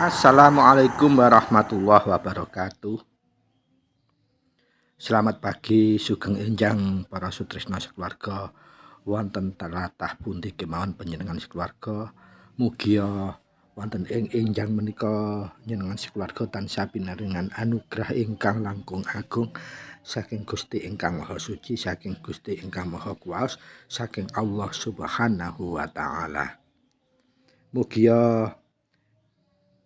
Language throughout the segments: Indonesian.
Assalamualaikum warahmatullahi wabarakatuh. Selamat pagi sugeng enjang para sutresna sekeluarga wonten tlatah pundi kemawon panjenengan sekeluarga. Mugia wonten ing enjang menika njenengan sekeluarga tansah pinaringan anugrah ingkang langkung agung saking Gusti ingkang Maha Suci, saking Gusti ingkang Maha Kuwas, saking Allah Subhanahu wa taala. Mugia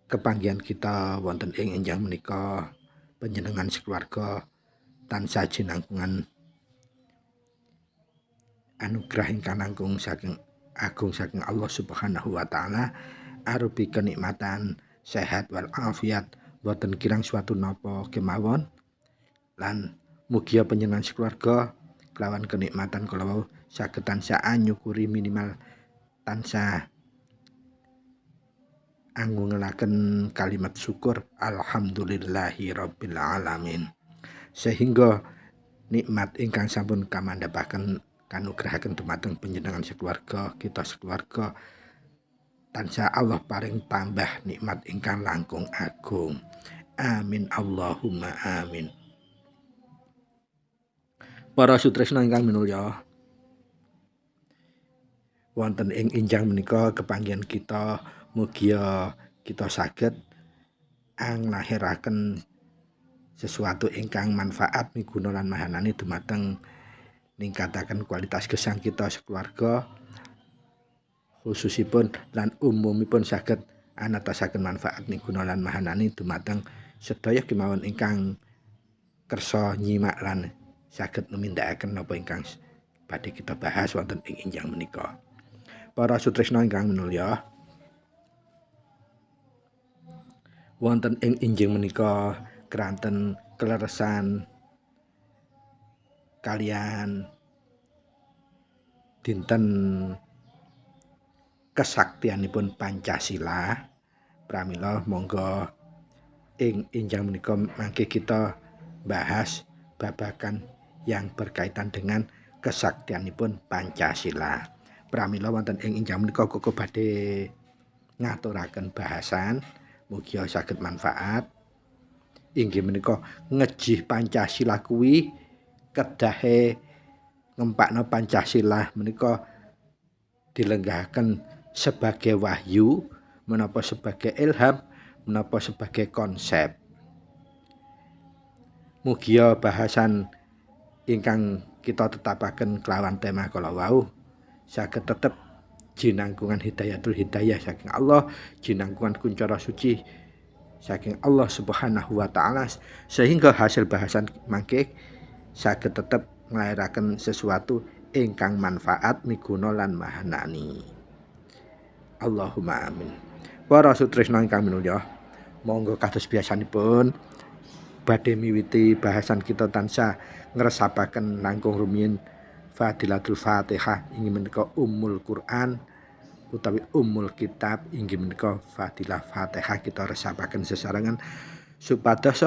kepanggihan kita wonten ing enjang menika panjenengan sekeluarga tansah jinangkungan anugrah ingkang langkung saking Allah Subhanahu wa taala arupi kenikmatan sehat wal afiat boten kirang suatu napa kemawon lan mugia panjenengan sekeluarga kelawan kenikmatan kala wau saged tansah anyukuri minimal tansah anggungelaken kalimat syukur alhamdulillahi rabbil alamin, sehingga nikmat ingkang sampun kamandhapaken kanugrahaken dumateng panjenengan sekeluarga kita sekeluarga tansah Allah paring tambah nikmat ingkang langkung agung. Amin Allahumma amin. Para sutresna ingkang minulya, wonten ing enjang menika kepanggihan kita mugia kita saged anglahiraken sesuatu ingkang manfaat miguna lan mahanani dumateng ningkataken kualitas gesang kita sekeluarga khususipun lan umumipun saged anatosaken manfaat miguna lan mahanani dumateng sedaya kemawon ingkang kersa nyimak lan saged numindakaken napa ingkang badhe kita bahas wonten ing enjang menika. Para sutresna ingkang minulya, wonten ing enjing menika keranten kleresan kalian dinten kesaktianipun Pancasila. Pramila monggo ing enjang menika mangke kita bahas babagan yang berkaitan dengan kesaktianipun Pancasila. Pramila wonten ing enjang menika koko badhe ngaturaken bahasan mugia saged manfaat. Inggih menika ngejih Pancasila kuwi kedahe ngempakna Pancasila menika dilenggahaken sebagai wahyu, menapa sebagai ilham, menapa sebagai konsep. Mugia bahasan ingkang kita tetapaken kelawan tema kala wau saged tetep jinangkungan hidayatul hidayah saking Allah, jinangkungan kuncara suci saking Allah Subhanahu wa taala, sehingga hasil bahasan mangke saged tetep nglairaken sesuatu ingkang manfaat miguna lan mahanani. Allahumma amin. Para sutresna ingkang minulya, monggo kados biasanipun badhe miwiti bahasan kita tansah ngresapaken langkung rumiyin Fadilatul Fatihah inggih menika Ummul Quran utawi Ummul Kitab inggih menika Fadilah Fatihah kita resapaken sesarengan supados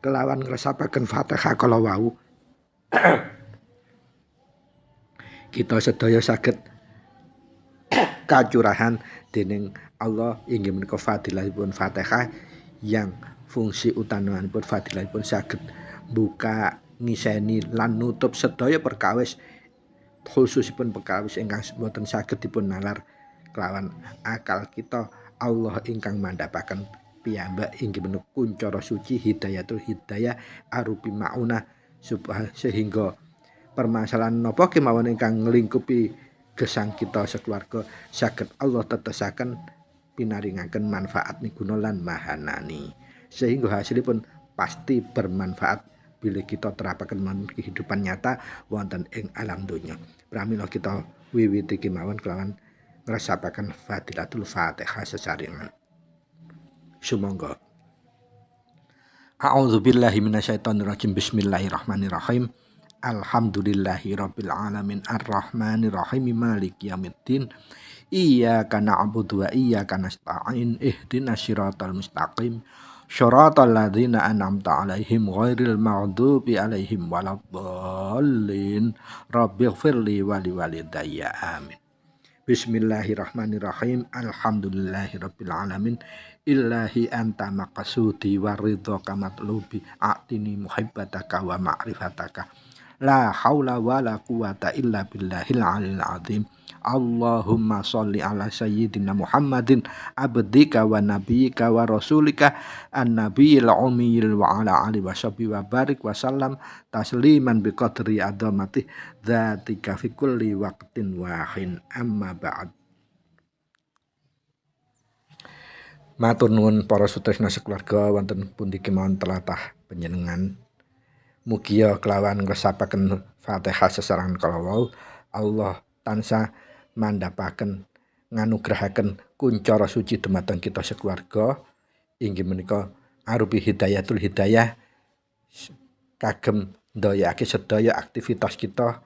kelawan ngresapaken Fatihah kala wau kita sedaya saged kacurahan dening Allah inggih menika fadilahipun Fatihah yang fungsi utamanipun fadilahipun saged buka ngiseni lan nutup sedaya perkawis khususipun perkawis ingkang boten saged dipun nalar kelawan akal kita. Allah ingkang mandhapaken piyambak inggih menika kuncara suci hidayatul hidayah arupi maunah sehingga permasalahan napa kemawon ingkang nglingkupi gesang kita sekeluarga saged Allah tetesaken pinaringaken manfaat miguna lan mahanani, sehingga hasilipun pasti bermanfaat bila kita terapaken kehidupan nyata wonten ing alam donya. Pramila kita wiwiti kemawon kelawan ngresapaken Fadilatul Fatihah sesarengan. Sumangga. A'udzubillahi minasyaitonirrajim. Bismillahirrahmanirrahim. Alhamdulillahirabbil alamin arrahmanirrahim maliki yaumiddin. Iyyaka na'budu wa iyyaka nasta'in ihdinas siratal mustaqim syiratal ladzina an'amta 'alaihim ghairil maghdubi 'alaihim waladdallin. Rabbighfirli wa liwalidayya amin. Bismillahirrahmanirrahim. Alhamdulillahirabbil alamin. Illahi anta maqsudi wa ridhaka matlubi. A'tini muhibbataka wa ma'rifataka. La haula wa la quwata illa billahil aliyil azim. Allahumma sholli ala sayyidina Muhammadin abdika wa nabiyyika wa rasulika an-nabiyil ummiyil wa ala alihi wa sahbihi wa barik wa sallam tasliman biqadri adamati dzatika fi kulli waqtin wa hin amma ba'd. Matur nuwun para sutresna sekeluarga wonten pundi kemawon telatah panjenengan. Mugia kelawan ngresapaken Fatihah sesarengan kala wau Allah tansah mandhapaken nganugrahaken kuncara suci dumateng kita sekeluarga inggih menika arupi hidayatul hidayah kagem ndayake sedaya aktivitas kita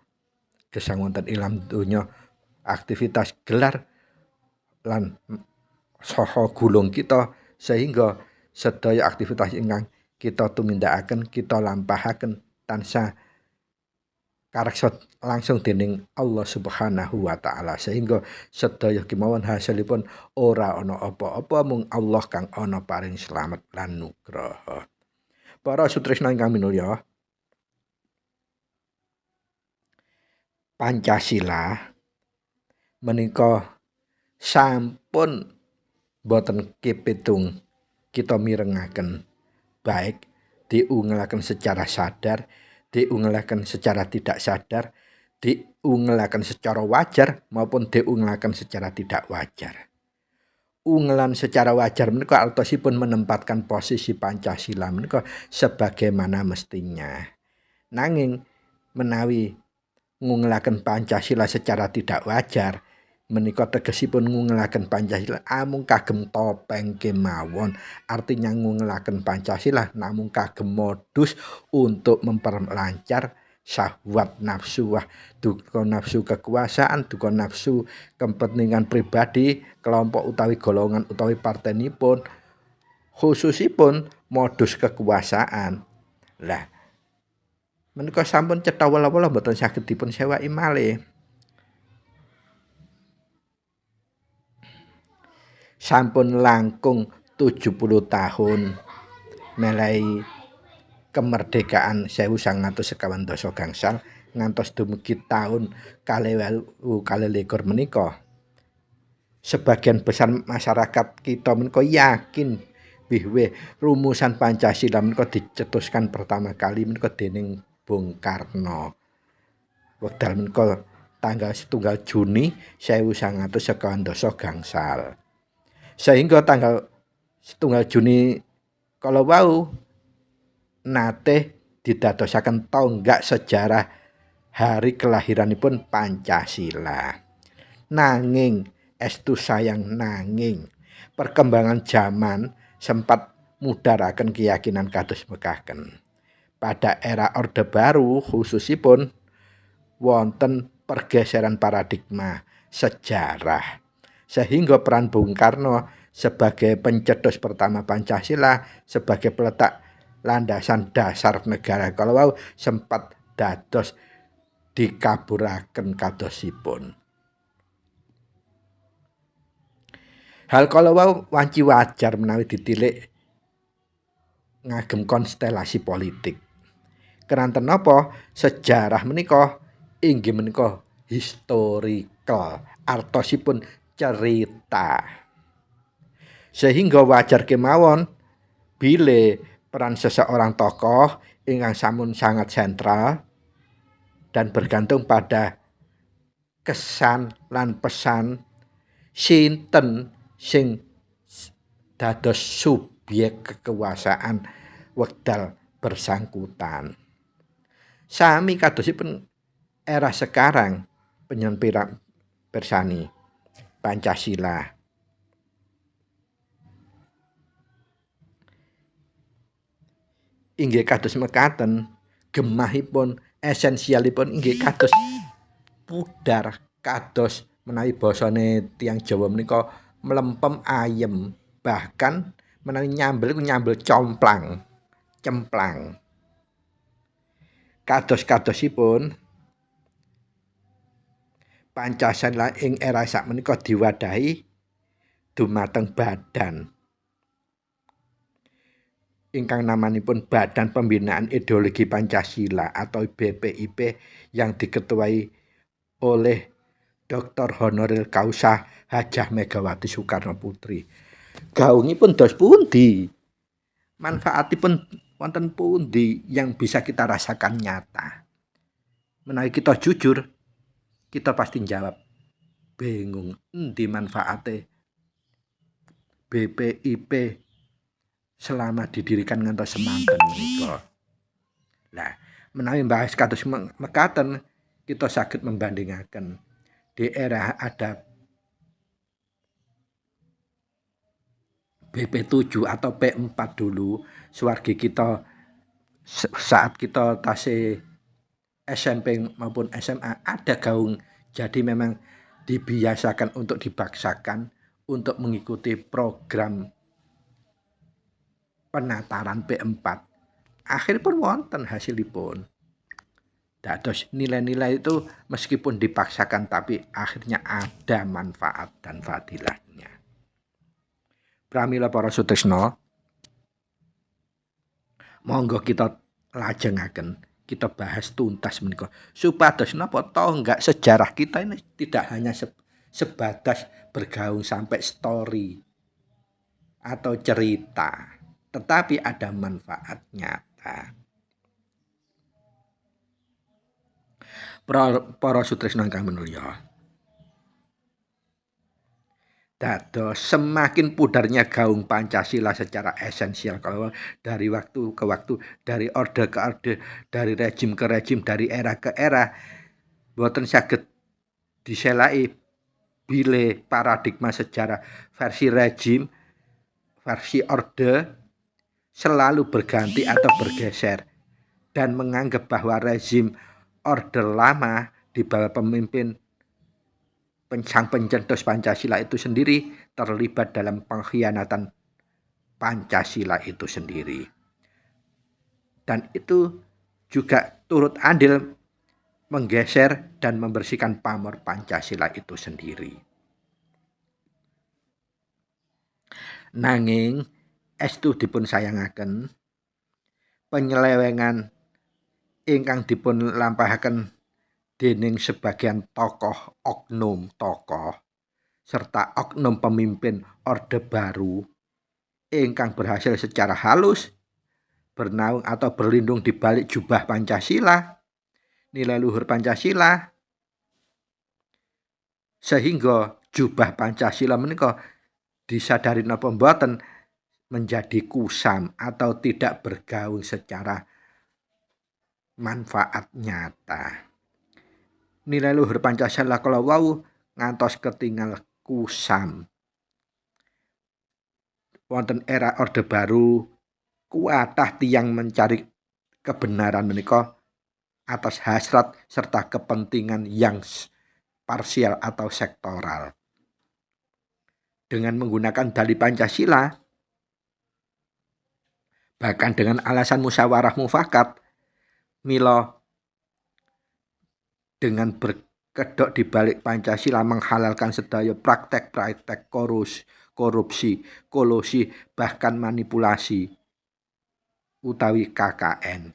gesang wonten ilam donya, aktivitas gelar lan saha gulung kita sehingga sedaya aktivitas ingkang kita tumindakaken kita lampahaken tansah kareksa langsung dening Allah Subhanahu wa taala sehingga sedaya kemawon hasilipun ora ana apa-apa mung Allah kang ana paring slamet lan nugraha. Para sutresna ingkang minulya, Pancasila menika sampun boten kepitung kita mirengaken baik diungelaken secara sadar, diungelaken secara tidak sadar, diungelaken secara wajar maupun diungelaken secara tidak wajar. Ungelan secara wajar menika artosipun menempatkan posisi Pancasila menika sebagaimana mestinya. Nanging menawi ngungelaken Pancasila secara tidak wajar menika tegesipun ngungelaken Pancasila amung kagem topeng kemawon. Artinya ngungelaken Pancasila namung kagem modus untuk memperlancar syahwat nafsu duka nafsu kekuasaan, duka nafsu kepentingan pribadi kelompok utawi golongan utawi partenipun khususipun modus kekuasaan. Lah menika sampun cetha wala-wala mboten saged dipun sewaki malih. Sampun langkung 70 tahun menehi kemerdekaan 1951 gangsal ngantos dumugi tahun 2021 menika. Sebagian besar masyarakat kita menika yakin bahwa rumusan Pancasila menika dicetuskan pertama kali menika dening Bung Karno. Wekdal menika tanggal 1 Juni 1951 gangsal. Sehingga tanggal 1 Juni kalau wau nate didadosaken tonggak sejarah hari kelahiranipun Pancasila. Nanging estu sayang nanging perkembangan zaman sempat mudharaken keyakinan kados mekaten. Pada era Orde Baru khususipun wonten pergeseran paradigma sejarah. Sehingga peran Bung Karno sebagai pencetus pertama Pancasila sebagai peletak landasan dasar negara kalau wau sempat dados dikaburaken kadosipun. Hal kalau wau wanci wajar menawi ditilik ngagem konstelasi politik. Keranten napa sejarah menika inggih menika historical, artosipun cerita. Sehingga wajar kemawon bile peran seseorang tokoh ingkang sampun sangat sentral dan bergantung pada kesan lan pesan sinten sing dados subyek kekuasaan wekdal bersangkutan. Sami kadosipun era sekarang penyempiran bersani Pancasila. Inggih kados mekaten, gemahipun esensialipun inggih kados pudar, kados menawi basane tiyang Jawa menika mlempem ayem, bahkan menawi nyambel cemplang. Kados-kadosipun Pancasila ing era sakmenika diwadahi dumateng badan ingkang namanipun Badan Pembinaan Ideologi Pancasila atau BPIP yang diketuai oleh Dr. Honorer Causa Hajah Megawati Soekarno Putri. Gaungipun dos pundi? Manfaatipun wonten pundi yang bisa kita rasakan nyata? Menawi kita jujur, kita pasti jawab bingung endi manfaate BPIP selama didirikan ngantos semanten menika. Nah, menawi bahas kados mekaten kita saged membandingaken di era ada BP7 atau P4 dulu, suwargi kita saat kita tasih SMP maupun SMA ada gaung. Jadi memang dibiasakan untuk dipaksakan untuk mengikuti program penataran P4. Akhiripun wonten hasilipun. Dados nilai-nilai itu meskipun dipaksakan tapi akhirnya ada manfaat dan fadilahnya. Pramila para sutresna, monggo kita lajengaken, kita bahas tuntas menika supados napa enggak sejarah kita ini tidak hanya sebatas bergaung sampai story atau cerita, tetapi ada manfaat nyata. Para sutresna ingkang minulya, dados semakin pudarnya gaung Pancasila secara esensial kalau dari waktu ke waktu, dari orde ke orde, dari rejim ke rejim, dari era ke era, boten saged diselai bile paradigma sejarah versi rejim, versi orde selalu berganti atau bergeser dan menganggap bahwa rezim orde lama di bawah pemimpin sang pencetus Pancasila itu sendiri terlibat dalam pengkhianatan Pancasila itu sendiri. Dan itu juga turut andil menggeser dan membersihkan pamor Pancasila itu sendiri. Nanging estu dipun sayangaken penyelewengan ingkang dipun lampahaken dening sebagian tokoh, oknum tokoh, serta oknum pemimpin Orde Baru ingkang berhasil secara halus bernaung atau berlindung di balik jubah Pancasila, nilai luhur Pancasila, sehingga jubah Pancasila menika disadari napa mboten menjadi kusam atau tidak bergaung secara manfaat nyata. Nilai luhur Pancasila kalau wau ngantos ketinggal kusam. Wonten era Orde Baru kuatah tiyang mencari kebenaran menika atas hasrat serta kepentingan yang parsial atau sektoral. Dengan menggunakan dalih Pancasila, bahkan dengan alasan musyawarah mufakat, mila dengan berkedok di balik Pancasila menghalalkan sedaya praktek-praktek korupsi, kolusi, bahkan manipulasi utawi KKN.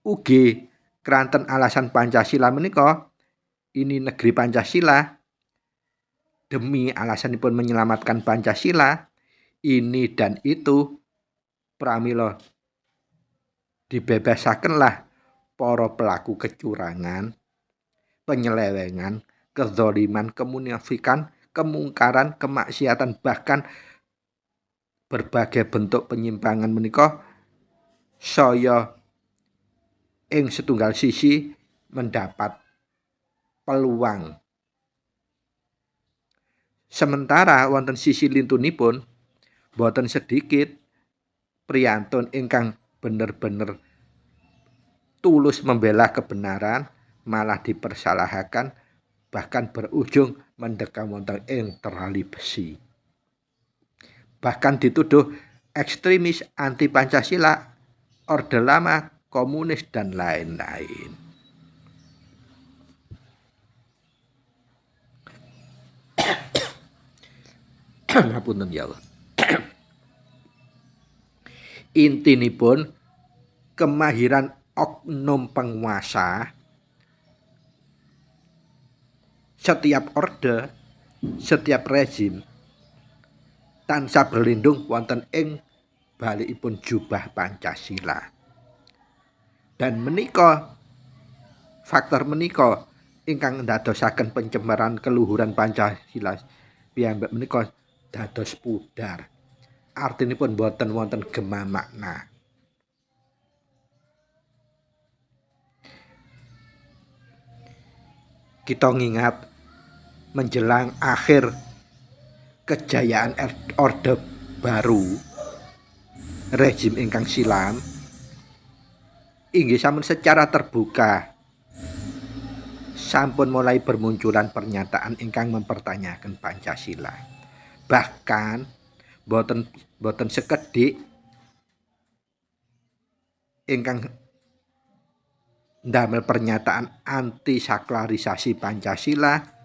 Ugi keranten alasan Pancasila menika, ini negeri Pancasila, demi alasanipun menyelamatkan Pancasila, ini dan itu pramila dibebasakenlah para pelaku kecurangan, penyelewengan, kezaliman, kemunafikan, kemungkaran, kemaksiatan, bahkan berbagai bentuk penyimpangan menika saya ing setunggal sisi mendapat peluang. Sementara wonten sisi lintunipun boten sedikit priyantun ingkang bener-bener tulus membela kebenaran malah dipersalahkan, bahkan berujung mendekam wonten ing terali besi. Bahkan dituduh ekstremis anti Pancasila, Orde Lama, komunis dan lain-lain. Ngapunten ya Allah. Intinipun kemahiran oknum penguasa, setiap orde, setiap rezim tansah berlindung wonten ing balikipun jubah Pancasila. Dan menika faktor menika ingkang ndadosaken pencemaran keluhuran Pancasila piyambak menika dados pudar. Artinipun boten wonten gema makna. Kita ngingat menjelang akhir kejayaan Orde Baru, rezim ingkang silam, inggih sampun secara terbuka sampun mulai bermunculan pernyataan ingkang mempertanyakan Pancasila. Bahkan boten sekedhik ingkang ndamel pernyataan anti sakralisasi Pancasila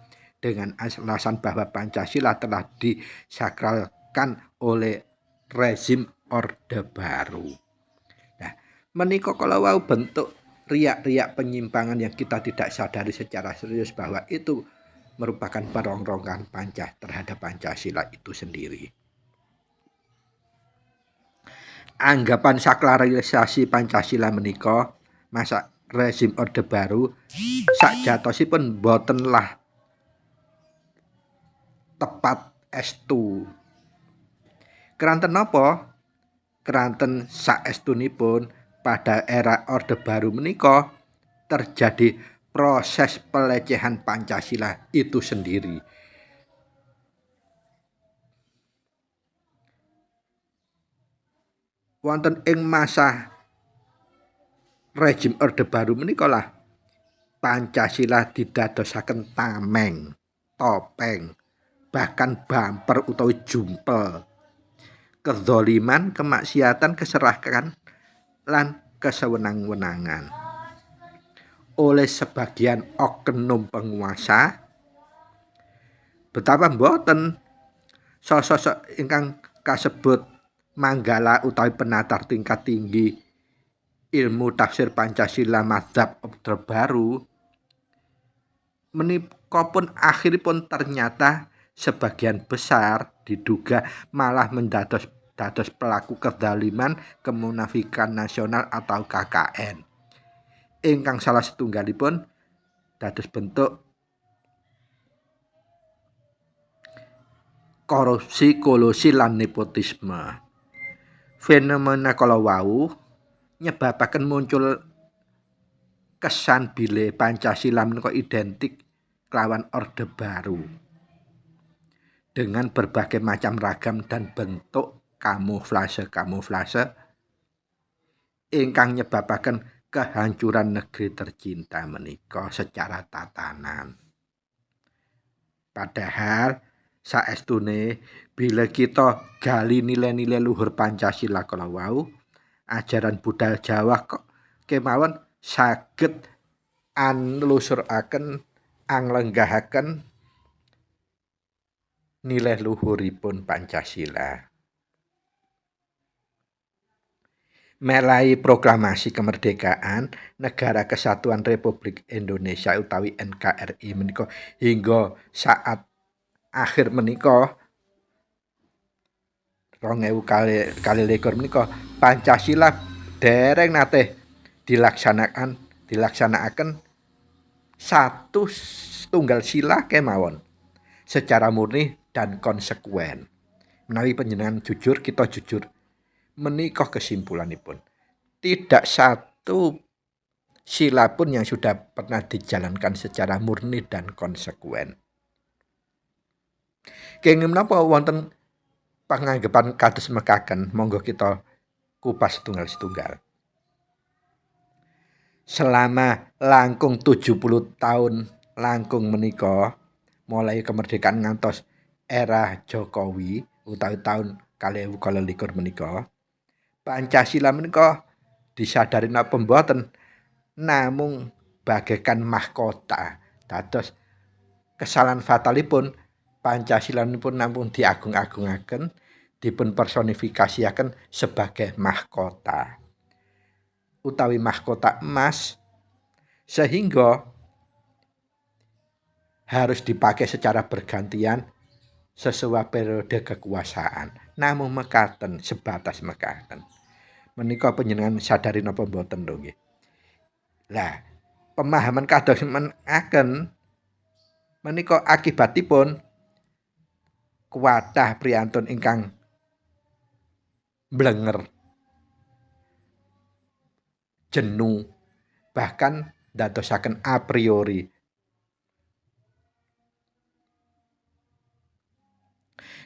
dengan alasan bahwa Pancasila telah disakralkan oleh rezim Orde Baru. Nah, menika kalau wau bentuk riak-riak penyimpangan yang kita tidak sadari secara serius bahwa itu merupakan perongrongan terhadap Pancasila itu sendiri. Anggapan sakralisasi Pancasila menika masa rezim Orde Baru sakjatosipun botenlah tepat estu. Keranten napa? Keranten saestunipun pada era Orde Baru menika terjadi proses pelecehan Pancasila itu sendiri. Wonten ing masa rezim Orde Baru menika lah Pancasila didadosaken tameng, topeng, bahkan bumper utawa jumpel. Kezaliman, kemaksiatan, keserakan lan kesewenang-wenangan oleh sebagian oknum penguasa. Betapa mboten sosok ingkang kasebut manggala utawi penatar tingkat tinggi ilmu tafsir Pancasila madzhab Orde Baru menika pun akhiripun ternyata sebagian besar diduga malah mendados pelaku kezaliman kemunafikan nasional atau KKN. Ingkang salah setunggalipun dados bentuk korupsi, kolusi lan nepotisme. Fenomena kala wau nyebabaken muncul kesan bilih Pancasila menika identik kelawan Orde Baru dengan berbagai macam ragam dan bentuk kamuflase ingkang nyebabaken kehancuran negeri tercinta menika secara tatanan. Padahal saestune bila kita gali nilai-nilai luhur Pancasila kala wau, ajaran budaya Jawa kok kemawon saged anlusuraken anglenggahaken nilai luhuripun Pancasila. Melalui proklamasi kemerdekaan Negara Kesatuan Republik Indonesia utawi NKRI menika hingga saat akhir menika 2021 menika Pancasila dereng nate dilaksanakan satu tunggal sila kemawon secara murni dan konsekuen. Menawi panjenengan jujur, kita jujur. Menika kesimpulanipun. Tidak satu sila pun yang sudah pernah dijalankan secara murni dan konsekuen. Kenging menapa wonten panganggepan kados mekaken, monggo kita kupas setunggal-setunggal. Selama langkung 70 tahun langkung menika mulai kemerdekaan ngantos era Jokowi utawi tahun 2022 menika Pancasila menika disadari napa mboten namung bagaikan mahkota dados kesalahan fatalipun Pancasilanipun namung diagung-agungaken, dipun personifikasiaken sebagai mahkota utawi mahkota emas, sehingga harus dipakai secara bergantian sesuai periode kekuasaan. Namung mekaten, sebatas mekaten. Menika panjenengan sadari napa mboten lho nggih. Lah, pemahaman kados menaken menika akibatipun kuatah priyantun ingkang mblenger, jenuh, bahkan ndadosaken a priori.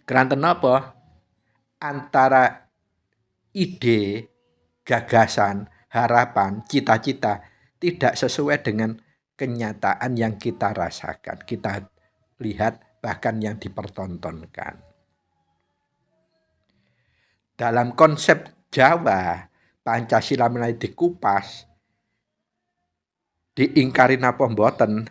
Keranten napa? Antara ide, gagasan, harapan, cita-cita tidak sesuai dengan kenyataan yang kita rasakan, kita lihat, bahkan yang dipertontonkan. Dalam konsep Jawa, Pancasila mulai dikupas, diingkari napa mboten,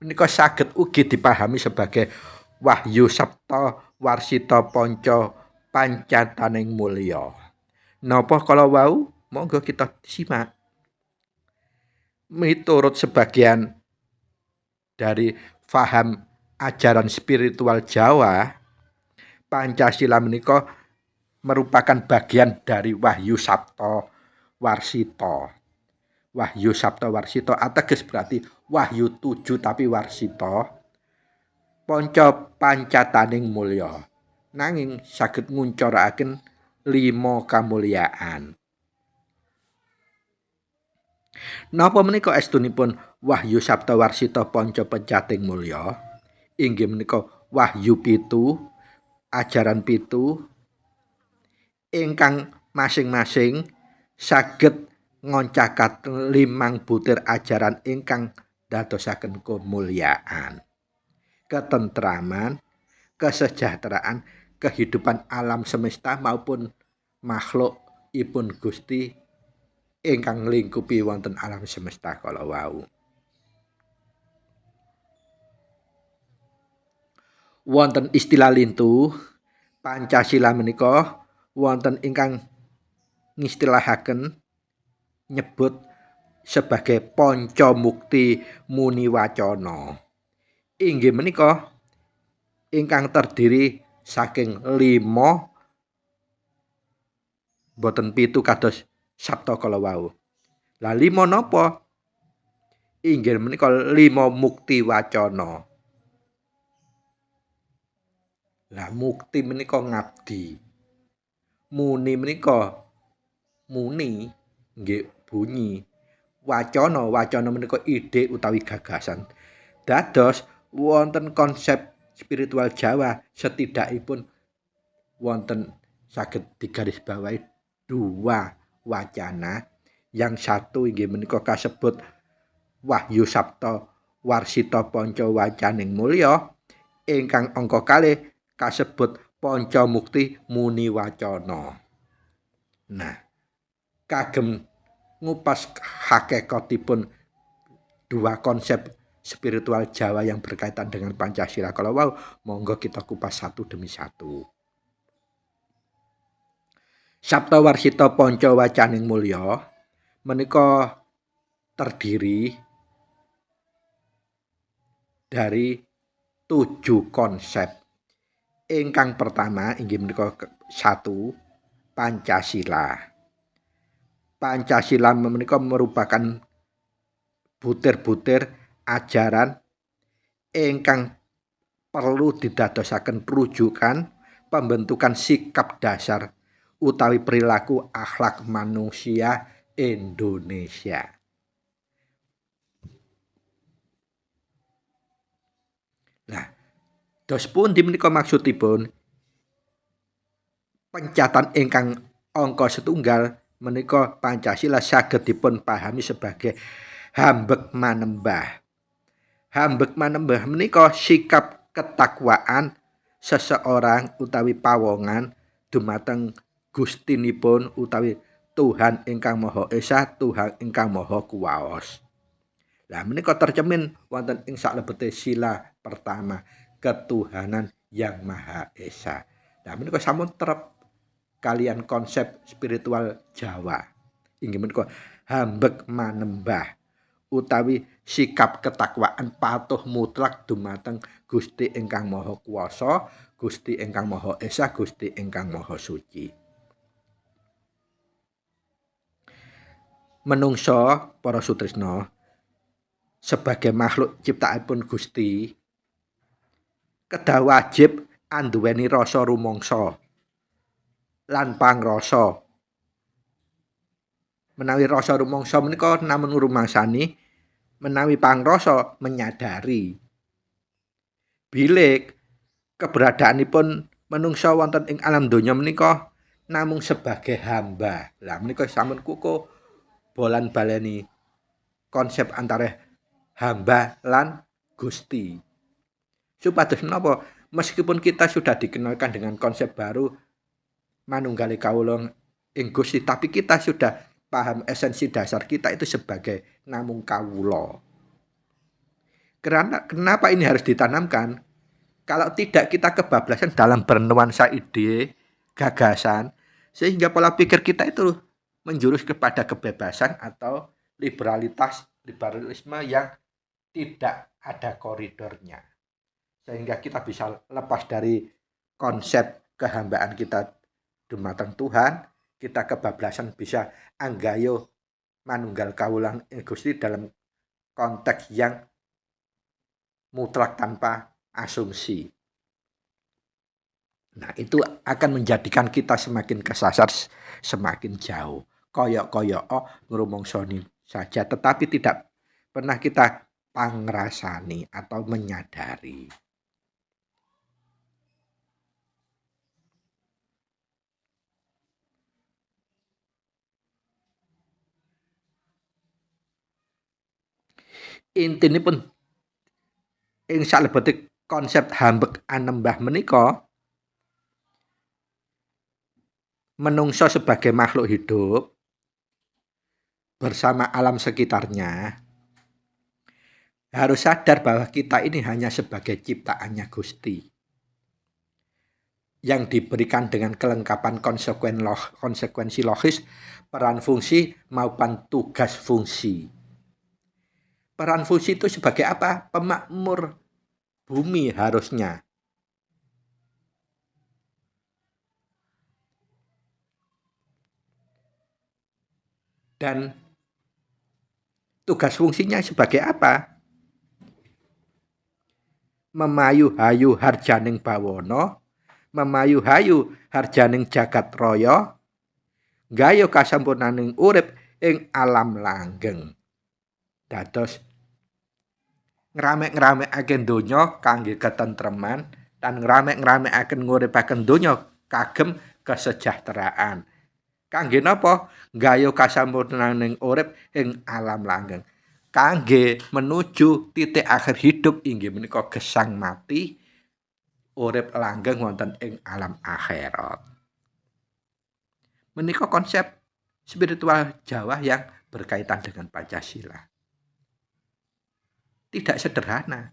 menika saged ugi dipahami sebagai Wahyu Sapta Warsita Panca Pancataning Mulya. Napa kala wau? Monggo kita simak. Miturut sebagian dari faham ajaran spiritual Jawa, Pancasila menika merupakan bagian dari Wahyu Sapta Warsita. Wahyu Sapta Warsita ateges berarti Wahyu 7 tapi Warsita. Panca Pancataning Mulya. Nanging saged nguncuraken 5 kamulyaan. Napa menika estunipun Wahyu Sapta Warsita Panca Pancating Mulya? Inggih menika Wahyu 7, ajaran 7 ingkang masing-masing saged ngoncakat 5 butir ajaran ingkang dadosaken kemuliaan, ketentraman, kesejahteraan, kehidupan alam semesta maupun makhlukipun Gusti ingkang lingkupi wonten alam semesta kala wau. Wonten istilah lintu, Pancasila menika wonten ingkang ngistilahaken nyebut sebagai Panca Mukti Muni Wacana. Inggih menika ingkang terdiri saking 5 boten 7 kados sabta kala wau. Lah 5 napa? Inggih menika 5 mukti wacana. Lah mukti menika ngabdi. Muni menika muni nggih bunyi. Wacana menika ide utawi gagasan. Dados wonten konsep spiritual Jawa setidakipun wonten saged digarisbawahi 2 wacana. Yang satu inggih menika kasebut Wahyu Sapta Warsita Panca Wacaning Mulya, ingkang angka kalih kasebut Panca Mukti Muni Wacana. Nah, kagem ngupas hakikatipun 2 konsep spiritual Jawa yang berkaitan dengan Pancasila kalau wow, monggo kita kupas satu demi satu. Sapta Warsita Panca Wacaning Mulya menika terdiri dari 7 konsep. Ingkang pertama inggih menika 1 Pancasila. Pancasila menika merupakan butir-butir ajaran ingkang perlu didadosaken rujukan pembentukan sikap dasar utawi perilaku akhlak manusia Indonesia. Nah, dos pundi menika maksudipun? Pencatan ingkang angka setunggal menika Pancasila saged dipun pahami sebagai hambek manembah. Hambek manembah menika sikap ketakwaan seseorang utawi pawongan dumateng Gustinipun utawi Tuhan ingkang Maha Esa, Tuhan ingkang Maha Kuwaos. Lah menika tercemin wonten ing salebete sila pertama, ketuhanan yang Maha Esa. Nah menika sampun trep kalian konsep spiritual Jawa. Inggih menika hambek manembah utawi sikap ketakwaan patuh mutlak dumateng Gusti ingkang Maha Kuwasa, Gusti ingkang Maha Esa, Gusti ingkang Maha Suci. Menungso para sutresna sebagai makhluk ciptaanipun Gusti kedah wajib anduweni rasa rumangsa lan pangrasa. Menawi rasa rumangsa menika namung rumangsani, menawi pangrasa menyadari bilih keberadaanipun menungsa wonten ing alam donya menika namung sebagai hamba. Lah menika sampun kukuh bolan baleni konsep antara hamba lan Gusti. Supados menapa? Meskipun kita sudah dikenalkan dengan konsep baru manunggali kawula ing Gusti, tapi kita sudah paham esensi dasar kita itu sebagai namung kawula. Kenapa ini harus ditanamkan? Kalau tidak kita kebablasan dalam bernuansa ide, gagasan, sehingga pola pikir kita itu menjurus kepada kebebasan atau liberalisme yang tidak ada koridornya. Sehingga kita bisa lepas dari konsep kehambaan kita dumateng Tuhan, kita kebablasan bisa anggayo manunggal kawulang Gusti dalam konteks yang mutlak tanpa asumsi. Nah, itu akan menjadikan kita semakin kesasar, semakin jauh. Koyok-koyok ngrumangsani saja, tetapi tidak pernah kita pangrasani atau menyadari. Intinipun ing salebeting konsep hambek anembah menika menungso sebagai makhluk hidup bersama alam sekitarnya harus sadar bahwa kita ini hanya sebagai ciptaannya Gusti yang diberikan dengan kelengkapan konsekuensi logis, peran fungsi maupun tugas fungsi. Peran fungsi itu sebagai apa? Pemakmur bumi harusnya. Dan tugas fungsinya sebagai apa? Memayu-hayu harjaning bawana, memayu-hayu harjaning jagat raya, gaya kasampurnaning urip ing alam langgeng. Dados ngramek-ngramekaken donya kangge ketentreman dan ngramek-ngramekaken nguripaken donya kagem kesejahteraan. Kangge napa? Gaya kasampurnaning urip ing alam langgeng. Kangge menuju titik akhir hidup inggih menika gesang mati urip langgeng wonten ing alam akhirat. Menika konsep spiritual Jawa yang berkaitan dengan Pancasila. Tidak sederhana.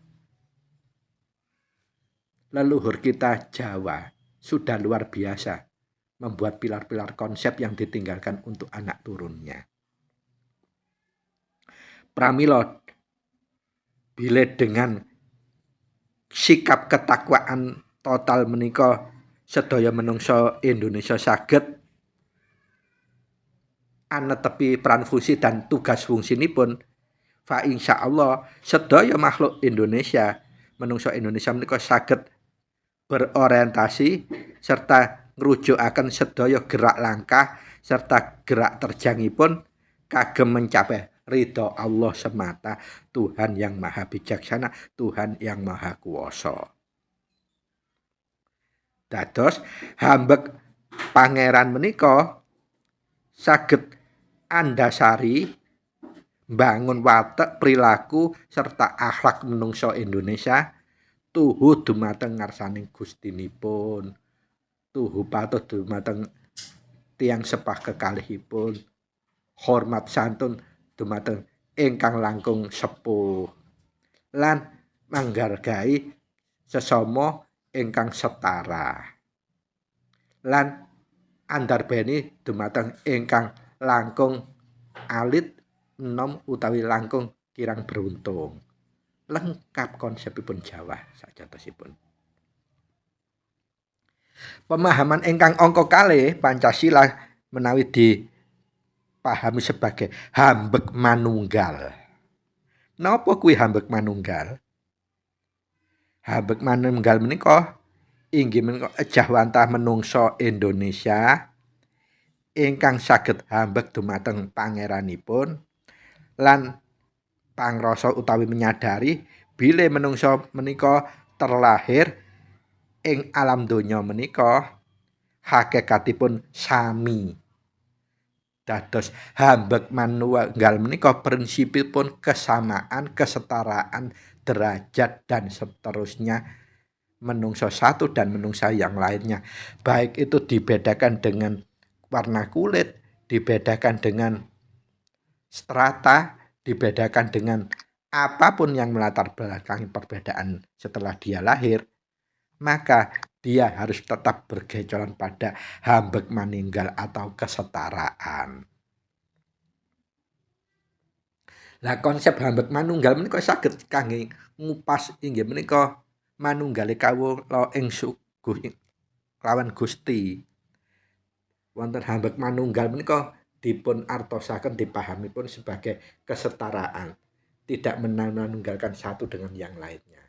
Leluhur kita Jawa sudah luar biasa membuat pilar-pilar konsep yang ditinggalkan untuk anak turunnya. Pramila bila dengan sikap ketakwaan total menika sedaya menungso Indonesia saged anetepi peran fungsi dan tugas fungsinipun, fa insyaallah sedaya makhluk Indonesia menungso Indonesia menika saged berorientasi serta ngrujukaken sedaya gerak langkah serta gerak terjangipun kagem mencapai ridho Allah semata, Tuhan yang maha bijaksana, Tuhan yang maha kuwasa. Dados hambek pangeran menika saged andasari bangun watek perilaku serta akhlak menungso Indonesia tuhu dumateng ngarsaning Gustinipun, tuhu patuh dumateng tiyang sepah kekalihipun, hormat santun dumateng ingkang langkung sepuh, lan manghargai sesama ingkang setara lan andarbeni dumateng ingkang langkung alit enom utawi langkung kirang beruntung. Lengkap konsepipun Jawa sajatosipun. Pemahaman ingkang angka kalih Pancasila menawi dipahami sebagai hambeg manunggal. Napa kuwi hambeg manunggal? Hambeg manunggal menika inggih menika ejahwantah menungsa Indonesia ingkang saged hambeg dumateng pangeranipun lan pangrasa utawi menyadari bilih menungsa menika terlahir ing alam donya menika hakikatipun sami. Dados hambeg manunggal menika prinsipipun kesamaan, kesetaraan, derajat dan seterusnya menungso satu dan menungsa yang lainnya. Baik itu dibedakan dengan warna kulit, dibedakan dengan strata, dibedakan dengan apapun yang melatar belakangi perbedaan setelah dia lahir, maka dia harus tetap bergejolak pada hambeg manunggal atau kesetaraan. Lah konsep hambeg manunggal menika saged kangge ngupas inggih menika manunggale kawula ing suguh lawan Gusti. Wonten hambeg manunggal menika dipun artosaken dipahamipun sebagai kesetaraan, tidak menunggalkan satu dengan yang lainnya.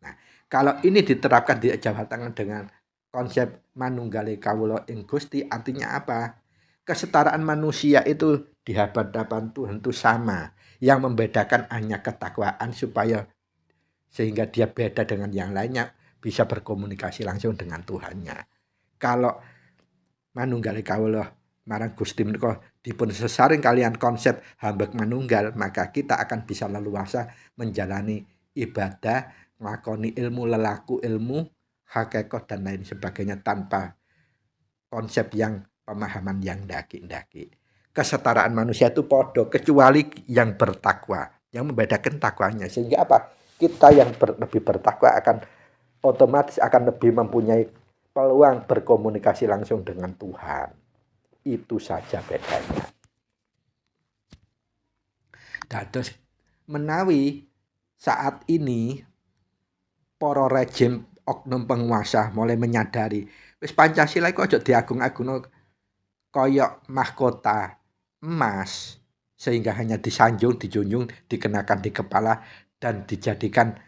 Nah, kalau ini diterapkan di Jawa Tengah dengan konsep manunggale kawula ing Gusti artinya apa? Kesetaraan manusia itu di hadapan Tuhan itu sama. Yang membedakan hanya ketakwaan supaya sehingga dia beda dengan yang lainnya bisa berkomunikasi langsung dengan Tuhannya. Kalau manunggale kawula marang Gusti menika dipun sesaring kalian konsep hambeg manunggal, maka kita akan bisa leluasa menjalani ibadah, nglakoni ilmu, lelaku ilmu, hakikat dan lain sebagainya tanpa konsep yang pemahaman yang ndaki-ndaki. Kesetaraan manusia itu podo kecuali yang bertakwa, yang membedakan takwanya sehingga apa? Kita yang lebih bertakwa akan otomatis akan lebih mempunyai peluang berkomunikasi langsung dengan Tuhan. Itu saja bedanya. Dados menawi saat ini para rejim oknum penguasa mulai menyadari wis Pancasila iku aja diagung-agungno kaya mahkota emas sehingga hanya disanjung, dijunjung, dikenakan di kepala dan dijadikan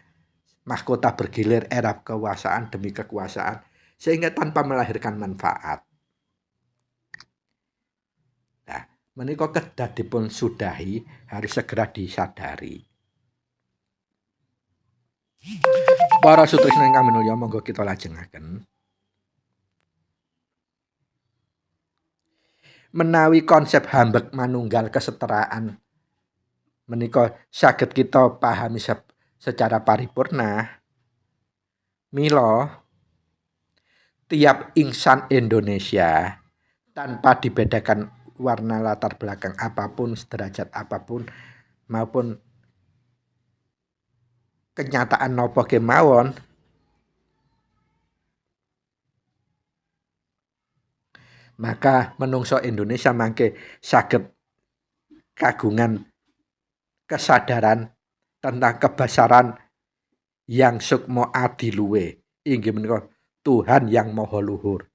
mahkota bergilir era kekuasaan demi kekuasaan sehingga tanpa melahirkan manfaat. Nah, menika kedah dipun sudahi harus segera disadari. Para sutresna ingkang minulya monggo kita lajengaken. Menawi konsep hambeg manunggal kesetaraan menika saged kita pahami secara paripurna, mila tiap insan Indonesia tanpa dibedakan warna latar belakang apapun, derajat apapun maupun kenyataan napa kemawon maka menungso Indonesia mangke saged kagungan kesadaran tentang kebesaran yang sukma adiluwe inggih menika Tuhan yang maha luhur.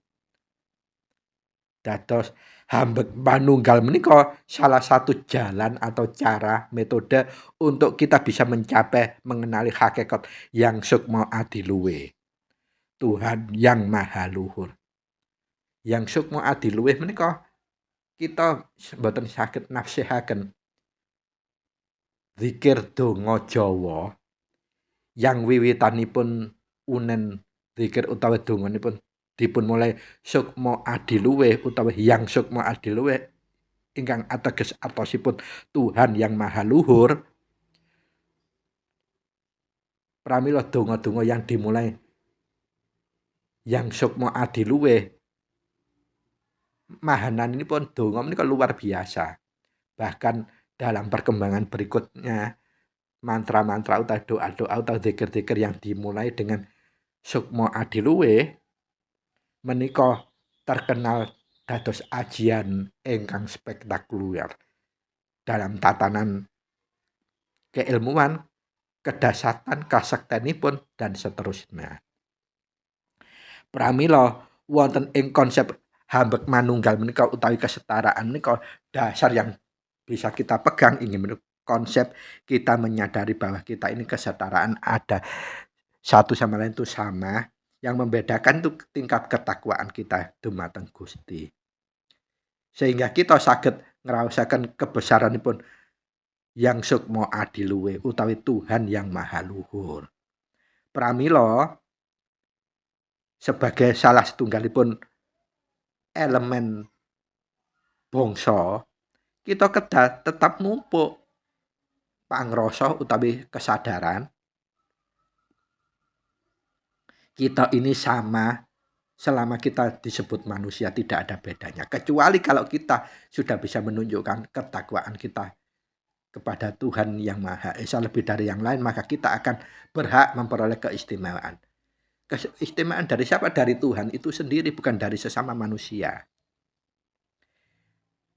Dados hambeg manunggal menika salah satu jalan atau cara metode untuk kita bisa mencapai mengenali hakikat yang sukma adiluwe. Tuhan yang maha luhur. Yang sukma adiluwe menika kita mboten saged nafsihaken zikir donga Jawa yang wiwitanipun unen zikir utawi donganipun dipun mulai sukma adiluwe utawi yang sukma adiluwe ingkang ateges artosipun Tuhan yang maha luhur. Pramila donga-donga yang dimulai yang sukma adiluwe mahananipun donga menika luar biasa. Bahkan dalam perkembangan berikutnya mantra-mantra atau doa-doa atau zikir-zikir yang dimulai dengan Sukma Adiluwih menika terkenal dados ajian ingkang spektakuler dalam tatanan keilmuan, kedasatan, kasaktenipun dan seterusnya. Pramila wonten ing konsep hambek manunggal menika utawi kesetaraan menika dasar yang bisa kita pegang ingin menika konsep kita menyadari bahwa kita ini kesetaraan ada satu sama lain itu sama, yang membedakan itu tingkat ketakwaan kita dumateng Gusti. Sehingga kita saged ngraosaken kebesaranipun yang sukma adiluwih utawi Tuhan yang maha luhur. Pramila sebagai salah setunggalipun elemen bangsa, kita kedah tetap mumpuk pangrasa utawi kesadaran kita ini sama selama kita disebut manusia, tidak ada bedanya. Kecuali kalau kita sudah bisa menunjukkan ketakwaan kita kepada Tuhan yang Maha Esa lebih dari yang lain, maka kita akan berhak memperoleh keistimewaan. Keistimewaan dari siapa? Dari Tuhan itu sendiri, bukan dari sesama manusia.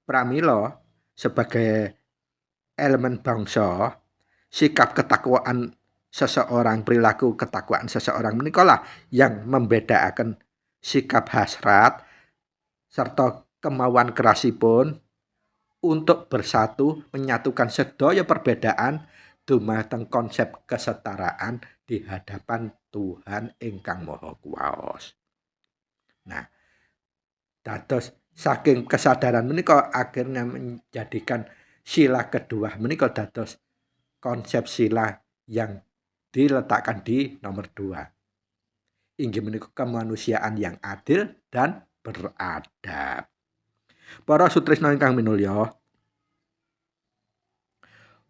Pramila sebagai elemen bangsa, sikap ketakwaan seseorang, perilaku ketakwaan seseorang menikalah yang membedakan sikap hasrat serta kemauan kerasipun untuk bersatu menyatukan sedaya perbedaan dumateng konsep kesetaraan di hadapan Tuhan ingkang Maha Kuwaos. Nah, dados saking kesadaran menika akhirnya menjadikan sila kedua menika dados konsep sila yang diletakkan di nomor 2. Inggih menika kemanusiaan yang adil dan beradab. Para sutresna ingkang minulya,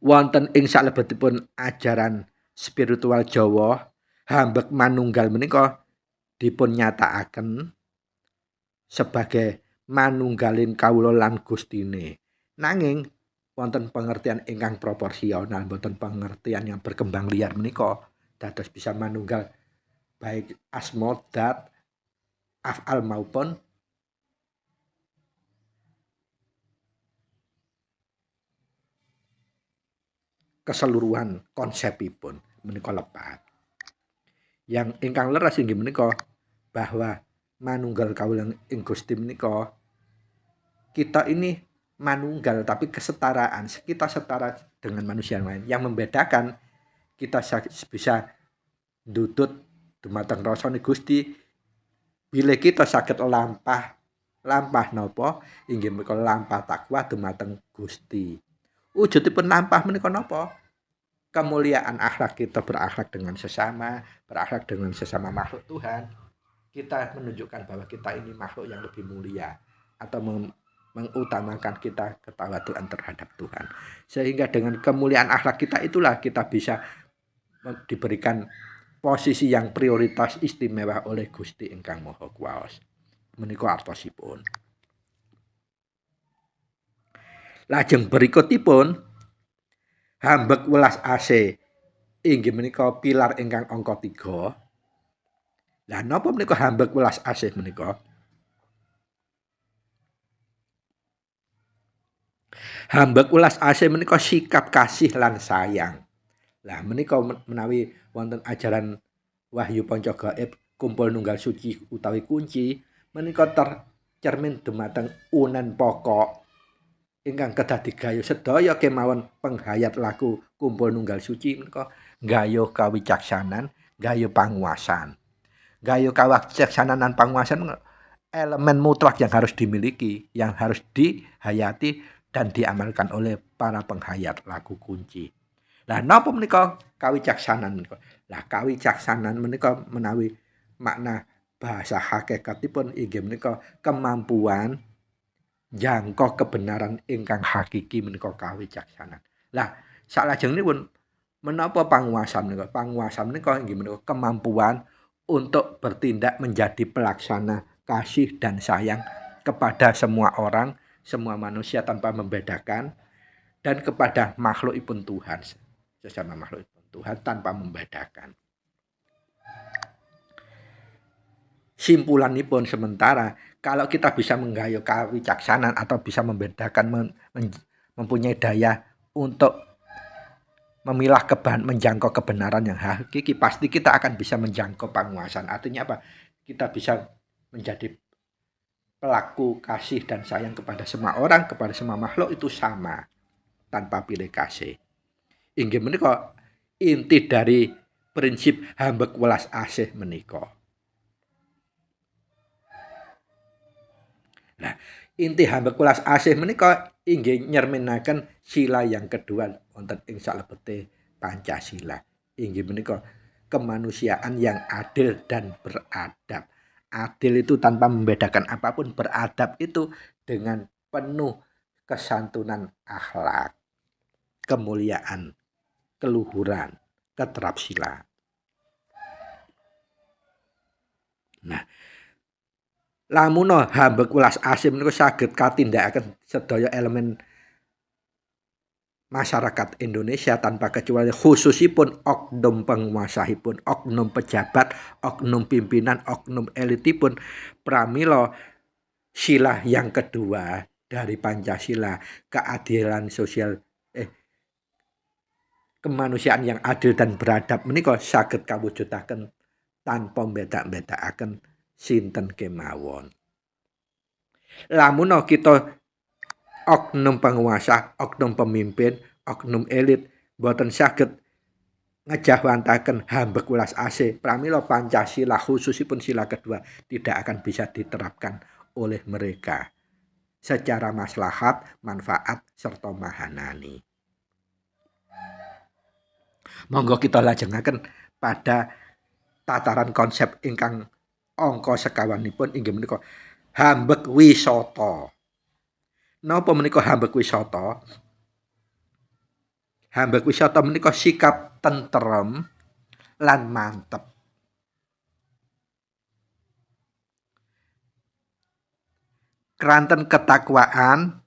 wonten ing salebetipun ajaran spiritual Jawa, hambek manunggal menika dipun nyatakaken sebagai manunggalin kawula lan Gustine. Nanging wonten pengertian ingkang proporsional, boten pengertian yang berkembang liar menika dados bisa manunggal baik asma dat af'al maupun keseluruhan konsepipun menika lepat. Yang ingkang leres inggih menika bahwa manunggal kawula ing Gusti menika kita ini manunggal tapi kesetaraan, kita setara dengan manusia yang lain. Yang membedakan kita bisa ndudut dumateng rasane Gusti bilih kita saged lampah napa inggih menika lampah takwa dumateng Gusti. Wujudipun lampah menika napa? Kemuliaan akhlak kita berakhlak dengan sesama, berakhlak dengan sesama makhluk Tuhan. Kita menunjukkan bahwa kita ini makhluk yang lebih mulia atau mengutamakan kita ketawaduan terhadap Tuhan. Sehingga dengan kemuliaan akhlak kita itulah kita bisa diberikan posisi yang prioritas istimewa oleh Gusti ingkang Maha Kuwaos. Menika artosipun. Lajeng berikutipun hambek welas asih inggih menika pilar ingkang angka 3. Lah napa menika hambek welas asih menika? Hambek welas asih menika sikap kasih lan sayang. Lah menika menawi wonten ajaran Wahyu Panca Gaib kumpul nunggal suci utawi kunci menika tercermin dumateng unen pokok ingkang kedah digayuh sedaya kemawon penghayat laku kumpul nunggal suci menika gayuh kawicaksanan, gayuh panguwasan. Gayuh kawicaksanan dan panguwasan elemen mutlak yang harus dimiliki, yang harus dihayati dan diamalkan oleh para penghayat laku kunci. Lah napa menika kawicaksanan menika? Lah kawicaksanan menika menawi makna bahasa hakikatipun inggih menika kemampuan jangka kebenaran ingkang hakiki menika kawicaksanan. Lah salajengipun menapa panguwasan menika? Panguwasan menika inggih menika kemampuan untuk bertindak menjadi pelaksana kasih dan sayang kepada semua orang, semua manusia tanpa membedakan dan kepada makhlukipun Tuhan, sesama makhlukipun Tuhan tanpa membedakan. simpulanipun sementara kalau kita bisa menggayuh kawicaksanaan atau bisa membedakan mempunyai daya untuk memilah menjangkau kebenaran yang hakiki, pasti kita akan bisa menjangkau penguasaan. Artinya apa? Kita bisa menjadi pelaku kasih dan sayang kepada semua orang, kepada semua makhluk itu sama, tanpa pilih kasih. Inggih menika inti dari prinsip hambek welas asih menika. Nah, inti hambek welas asih menika inggih nyerminaken sila yang kedua wonten ing salebete Pancasila. Inggih menika kemanusiaan yang adil dan beradab. Adil itu tanpa membedakan apapun, beradab itu dengan penuh kesantunan akhlak, kemuliaan, keluhuran, keterapsilaan. Nah, lamun hambek welas asih menika saged katindakaken sedaya elemen masyarakat Indonesia tanpa kecuali, khususipun oknum penguasahipun, oknum pejabat, oknum pimpinan, oknum elitipun, pramila sila yang kedua dari Pancasila, keadilan sosial kemanusiaan yang adil dan beradab menika saged kawujudaken tanpa mbeda-bedakaken sinten kemawon. Lamun kita oknum penguasa, oknum pemimpin, oknum elit boten saged ngejahwantaken hambek welas asih, pramila Pancasila khususipun sila kedua tidak akan bisa diterapkan oleh mereka secara maslahat, manfaat serta mahanani. Monggo kita lajengaken pada tataran konsep ingkang angka sekawanipun inggih menika hambek wisata. Napa menika hambek wisata? Hambek wisata menika sikap tentrem lan mantep. Keranten ketakwaan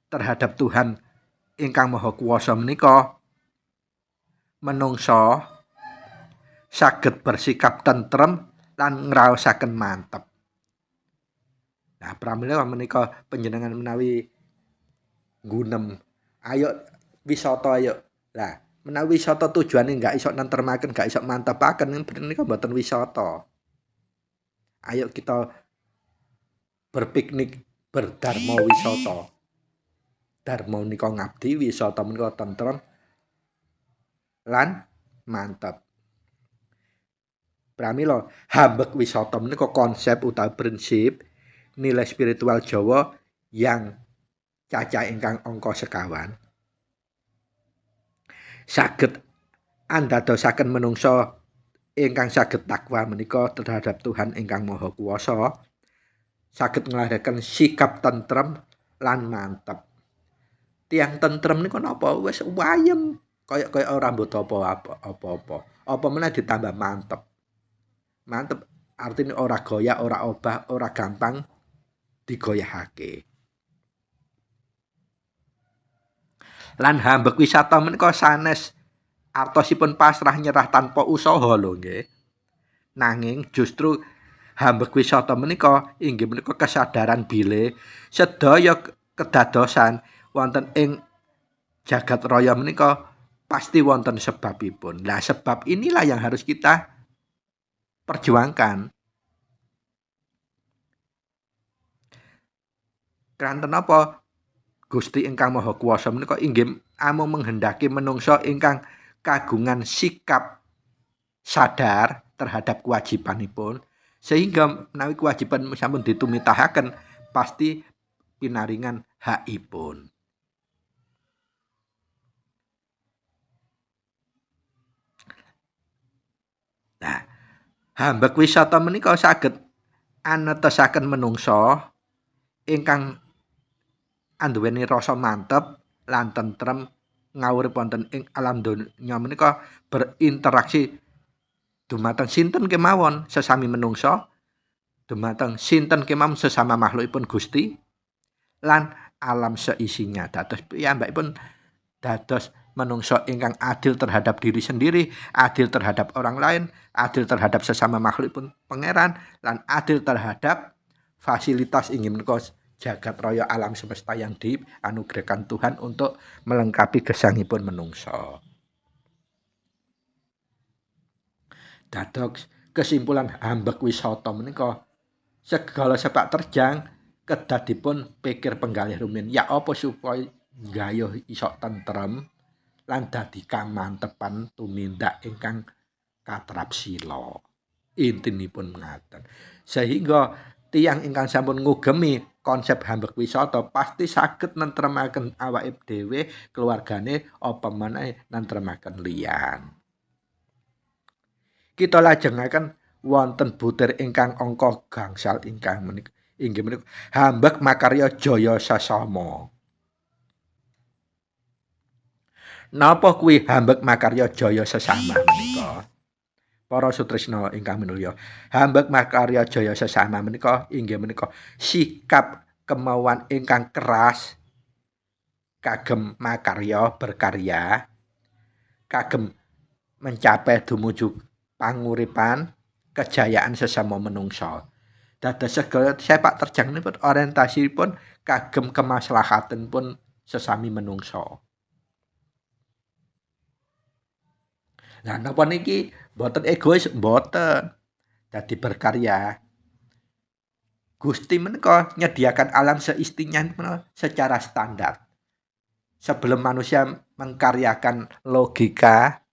terhadap Tuhan ingkang Maha Kuwasa menika menungso saged bersikap tentrem lan ngraosaken mantep. Nah, pramila menika panjenengan menawi gunem, ayo wisata ayo. Lah, menawi wisata tujuane enggak iso nentremaken, enggak iso mantepaken menika mboten wisata. Ayo kita berpiknik berdharma wisata. Dharma menika ngabdi, wisata menika tentrem lan mantep. Pramila hambek wisata menika konsep utawi prinsip nilai spiritual Jawa yang cacah ingkang angka sekawan. Saged andadosaken menungsa ingkang saged takwa menika terhadap Tuhan ingkang Maha Kuwasa, saged nglahiraken sikap tentrem lan mantep. Tiang tentrem niku napa? Wis wayem, kaya ora mboten apa-apa. Apa meneh ditambah mantep. Mantep artine ora goyah, ora obah, ora gampang digoyahake. Lan hambek wisata menika sanes artosipun pasrah nyerah tanpa usaha lho nggih. Nanging justru hambek wisata menika inggih menika kesadaran bilih sedaya kedadosan wonten ing jagat raya menika pasti wonten sebabipun. Lah sebab inilah yang harus kita perjuangkan. Kanten apa? Gusti ingkang Maha Kuwasa menika inggih amung menghendaki menungsa ingkang kagungan sikap sadar terhadap kewajibanipun, sehingga menawi kewajiban sampun ditumitahaken pasti pinaringan hakipun. Nah, hambek wisata menika saged anetesaken menungsa ingkang anduweni rasa mantep lan tentrem ngawurip wonten ing alam donya menika berinteraksi dumateng sinten kemawon sesami menungsa, dumateng sinten kemawon sesama makhlukipun Gusti lan alam seisinya. Dados piyambakipun dados menungso ingkang adil terhadap diri sendiri, adil terhadap orang lain, adil terhadap sesama makhlukipun pangeran, lan adil terhadap fasilitas inggih menika jagat raya alam semesta yang dianugerahkan Tuhan untuk melengkapi gesangipun menungso. Dados kesimpulan hambek wisata menika segala sepak terjang kedah dipun pikir penggalih rumiyin ya apa supaya gayuh iso tentrem lan dadi kamantepan tumindak ingkang katrapsila. Intinipun ngaten. Sehingga tiyang ingkang sampun ngugemi konsep hambek wisata pasti saged nentremaken awake dhewe, keluargane, apa meneh nentremaken liyan. Kita lajengaken wonten butir ingkang angka gangsal ingkang menika inggih menika hambek makarya jaya sasama. Napa kuwi hambek makarya jaya sesama menika? Para sutresna ingkang minulya, hambek makarya jaya sesama menika inggih menika sikap kemauan ingkang keras kagem makarya berkarya kagem mencapai dumuju panguripan kejayaan sesama menungso. Dados segala sepak terjangnipun orientasipun kagem kemaslahatanipun sesami menungso. Nah, napa niki mboten egois mboten. Dadi berkarya. Gusti menika nyediakan alam seistinya secara standar. Sebelum manusia mengkaryakan logika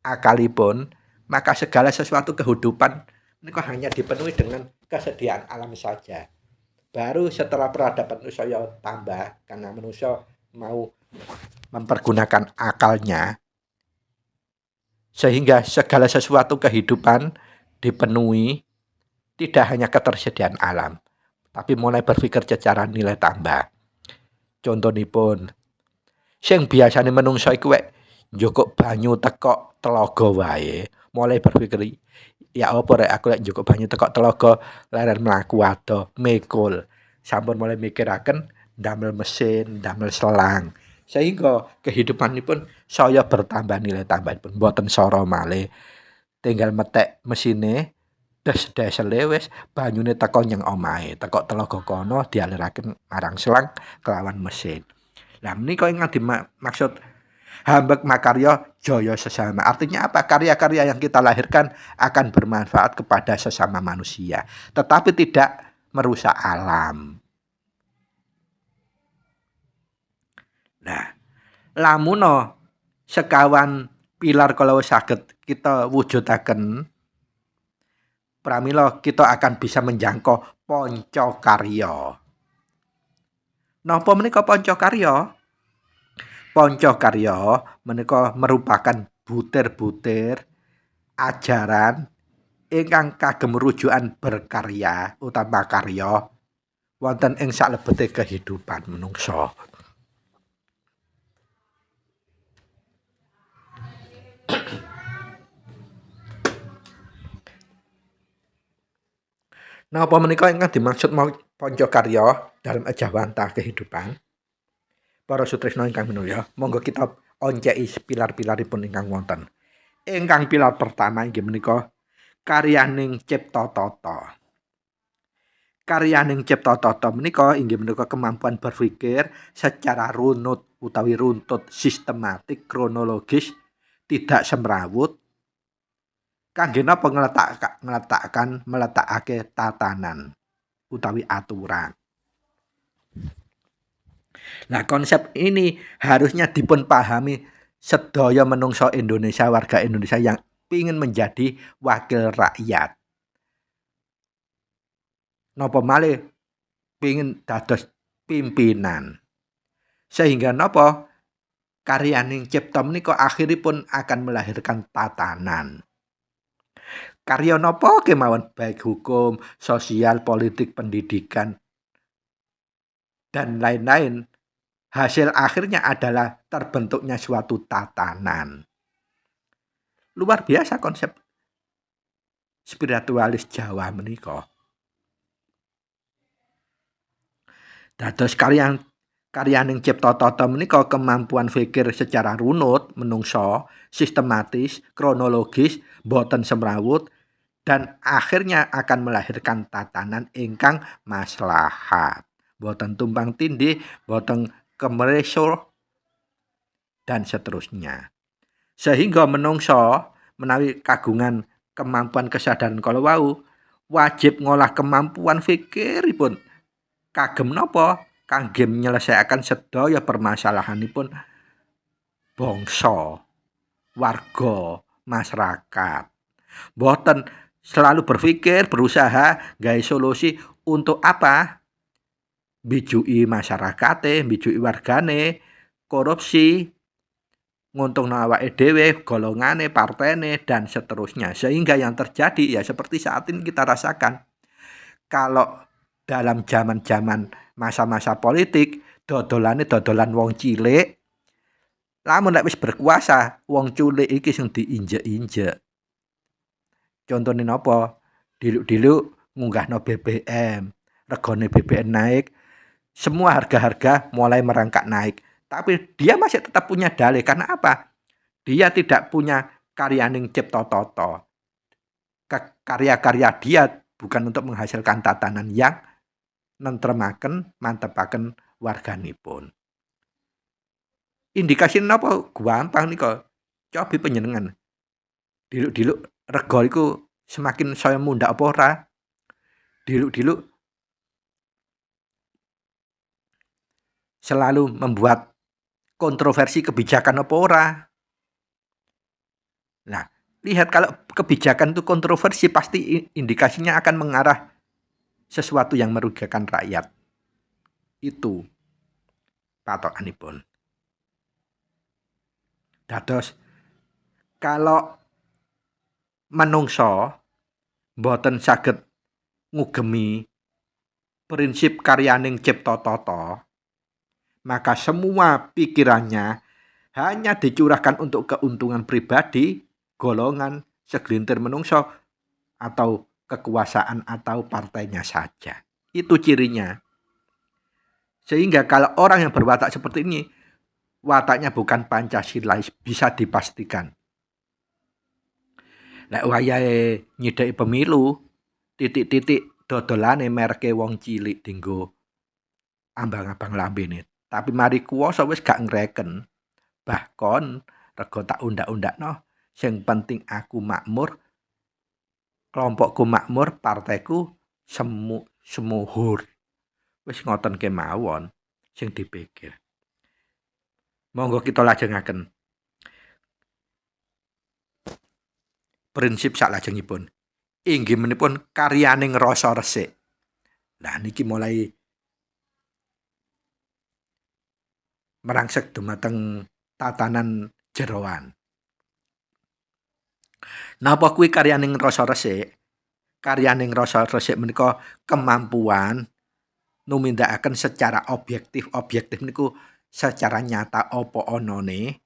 akalipun, maka segala sesuatu kehidupan ini hanya dipenuhi dengan kesediaan alam saja. Baru setelah peradaban manusia tambah, karena manusia mau mempergunakan akalnya, sehingga segala sesuatu kehidupan dipenuhi tidak hanya ketersediaan alam, tapi mulai berpikir secara nilai tambah. Contonipun, sing biasane menungso iku wek njukuk banyu teko telaga wae, mulai berpikir ya apa rek aku lek njukuk banyu teko telaga leren mlaku ado mikul. Sampun mulai mikiraken ndamel mesin, ndamel selang. Sehingga kehidupanipun saya bertambah nilai tambahipun mboten sara malih. Tinggal metek mesine des-desele wis banyune teko nyang omahe, teko telaga kono dialiraken marang selang kelawan mesin. Lah menika ingkang dimaksud hambek makarya jaya sesama. Artinya apa? Karya-karya yang kita lahirkan akan bermanfaat kepada sesama manusia, tetapi tidak merusak alam. Nah, lamun sekawan pilar kalau saged kita wujudaken pramila kita akan bisa menjangkau pancakarya. Napa menika pancakarya? Pancakarya menika merupakan butir-butir ajaran ingkang kagem rujukan berkarya utawa karya wonten ing salebete kehidupan menungsa. Napa menika ingkang dimaksud pancakarya dalam ejawantah kehidupan? Para sutresna ingkang minulya, monggo kita onceki pilar-pilaripun ingkang wonten. Ingkang pilar pertama inggih menika karyaning cipta tata. Karyaning cipta tata menika inggih menika kemampuan berpikir secara runut utawi runtut, sistematik, kronologis, tidak semrawut. Kangge napa meletakake tatanan utawi aturan. Nah, konsep ini harusnya dipun pahami sedaya menungso Indonesia, warga Indonesia yang ingin menjadi wakil rakyat. Napa malih pengin dados pimpinan. Sehingga napa karyaning cipta menika akhiripun akan melahirkan tatanan. Karya napa kemawon baik hukum, sosial, politik, pendidikan dan lain-lain. Hasil akhirnya adalah terbentuknya suatu tatanan. Luar biasa konsep spiritualis Jawa menika. Dados Karyaning cipta tata menika kemampuan fikir secara runut, menungso, sistematis, kronologis, boten semrawut, dan akhirnya akan melahirkan tatanan ingkang maslahat. Boten tumpang tindih, boten kemresur, dan seterusnya. Sehingga menungso menawi kagungan kemampuan kesadaran kala wau wajib ngolah kemampuan fikiripun kagem napa? Kangge nyelesaikan sedaya permasalahanipun bangsa, warga, masyarakat. Boten selalu berpikir, berusaha gawe solusi untuk apa? Bijui masyarakate, bijui wargane, korupsi, nguntungno awake dhewe, golongane, partene, dan seterusnya. Sehingga yang terjadi ya seperti saat ini kita rasakan. Kalau dalam zaman-zaman masa-masa politik, dodolane dodolan wong cilik. Lamun nek wis berkuasa, wong cilik iki sing diinjek-injek. Contone napa? Diluk-diluk ngunggahno BBM. Regane BBM naik, semua harga-harga mulai merangkak naik. Tapi dia masih tetap punya dalih. Karena apa? Dia tidak punya karyaning cipta tata. Karya-karya dia bukan untuk menghasilkan tatanan yang nentremaken, mantepaken warganipun. Indikasi napa? Gampang nika. Cobi panjenengan. Diluk-diluk rega iku semakin saya mundhak apa ora? Diluk-diluk selalu membuat kontroversi kebijakan apa ora? Nah, lihat kalau kebijakan itu kontroversi pasti indikasinya akan mengarah sesuatu yang merugikan rakyat. Itu patokanipun. Dados kalau manungsa boten saged ngugemi prinsip karyaning cipta tata, maka semua pikirannya hanya dicurahkan untuk keuntungan pribadi, golongan, segelintir menungso, atau kekuasaan atau partainya saja. Itu cirinya. Sehingga kalau orang yang berwatak seperti ini, wataknya bukan Pancasilais, bisa dipastikan. Lek wayahe nyidhaki pemilu, titik-titik dodolane merke wong cilik dinggo ambang-abang lambene. Tapi mari kuwasa wis gak ngreken. Bahkon rega tak undak-undakno, sing penting aku makmur, kelompokku makmur, partaiku semuhur. Wis ngoten kemawon sing dipikir. Monggo kita lajengaken. Prinsip salajengipun. Inggih menipun karyaning rasa resik. Nah niki mulai merangsek dumateng tatanan jeroan. Napa kuwi karyaning rasa resik? Karyaning rasa resik menika kemampuan numindakaken secara objektif niku secara nyata apa anane,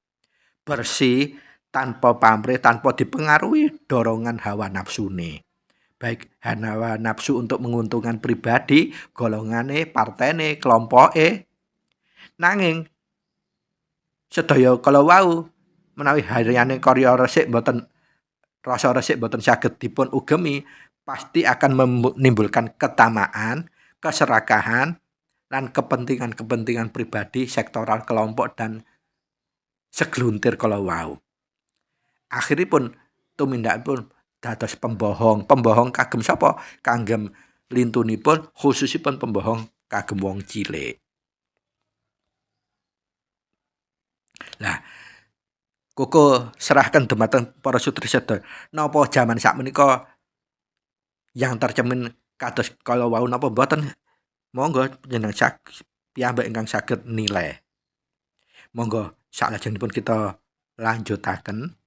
bersih, tanpa pamrih, tanpa dipengaruhi dorongan hawa nafsune. Baik hawa nafsu untuk menguntungkan pribadi, golongane, partene, kelompoke. Nanging sedaya kala wau menawi haryane karya resik boten rasa resik boten saged dipun ugemi, pasti akan menimbulkan ketamaan, keserakahan, lan kepentingan-kepentingan pribadi, sektoral, kelompok, dan segeluntir kala wau. Akhiripun tumindakipun dados pembohong. Pembohong kagem sapa? Kagem lintunipun, khususipun pembohong kagem wong cilik. Lah, koko serahkan dumateng para sutri sedaya. Napa jaman sakmenika yang tercermin kados kala wau napa mboten? Monggo panjenengan piyambak ingkang saged nilai. Monggo salajengipun kita lanjutaken.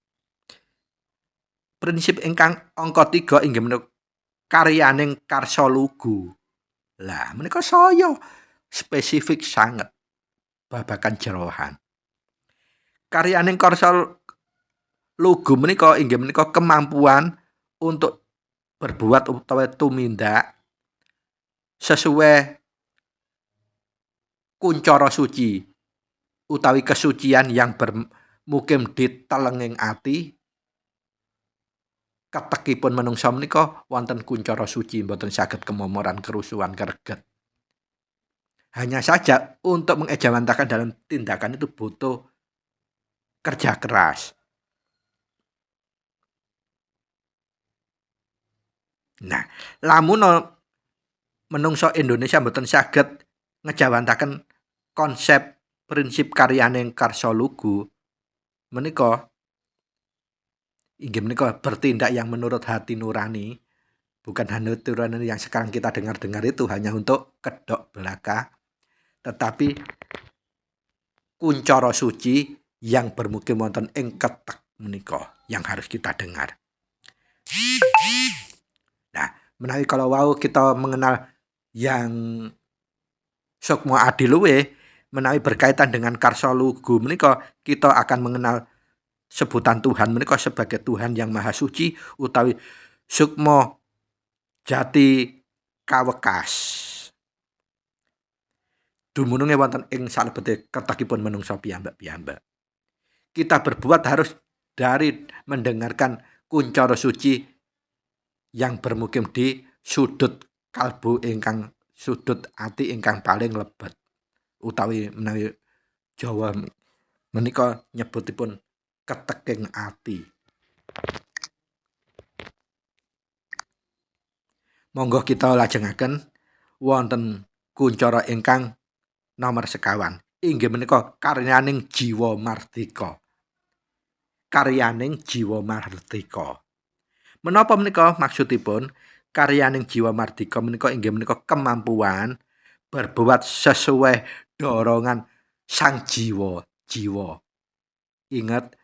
Prinsip ingkang angka 3 inggih menika karyaning karsa lugu. Lah menika saya spesifik sanget babagan jerohan. Karyaning karsa lugu menika inggih menika kemampuan untuk berbuat utawa tumindak sesuai kuncara suci utawi kesucian yang bermukim di telenging ati, ketekipun menungsa menika wonten kuncara suci mboten saged kemomoran kerusuhan greget. Hanya saja untuk mengejawantakan dalam tindakan itu butuh kerja keras. Nah, lamun menungsa Indonesia mboten saged ngejawantaken konsep prinsip karyaning karsa lugu menika inggih menika bertindak yang menurut hati nurani, bukan hanya nurani yang sekarang kita dengar-dengar itu hanya untuk kedok belaka, tetapi kuncara suci yang bermukim wonten ing ketek menika yang harus kita dengar. Nah, menawi kalau wau kita mengenal yang sukma adiluwe menawi berkaitan dengan karsa lugu menika kita akan mengenal sebutan Tuhan menika sebagai Tuhan yang Maha Suci utawi sukma jati kawekas. Dumununge wonten ing salebete ketekipun menungsa piyambak-piyambak. Kita berbuat harus dari mendengarkan kuncara suci yang bermukim di sudut kalbu ingkang sudut ati ingkang paling lebet utawi menawi Jawa menika nyebutipun keteking ati. Monggo kita lajengaken wonten kuncara ingkang nomor sekawan. Inggih menika karyaning jiwa mardika. Karyaning jiwa mardika. Menapa menika maksudipun? Karyaning jiwa mardika menika inggih menika kemampuan berbuat sesuai dorongan sang jiwa. Ingat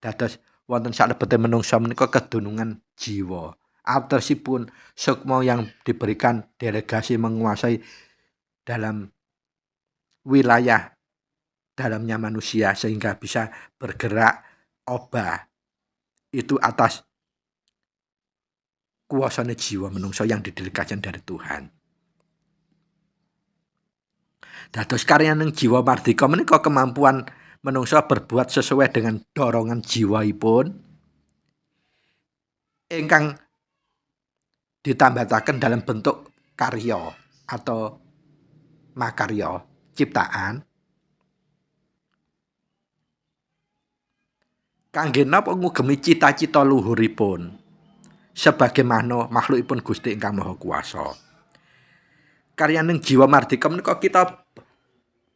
dados wonten salebete menungsa menika kedunungan jiwa. Atosipun sukma yang diberikan delegasi menguasai dalam wilayah dalamnya manusia sehingga bisa bergerak obah. Itu atas kuasane jiwa menungso yang didelegasikan dari Tuhan. Dados karyaning jiwa mardika menika kemampuan menungso berbuat sesuai dengan dorongan jiwaipun ingkang ditambataken dalam bentuk karya atau makarya ciptaan kangge napa ngugemi cita-cita luhuripun sebagaimana makhlukipun Gusti ingkang Maha Kuwasa. Karyaning jiwa mardika menika kita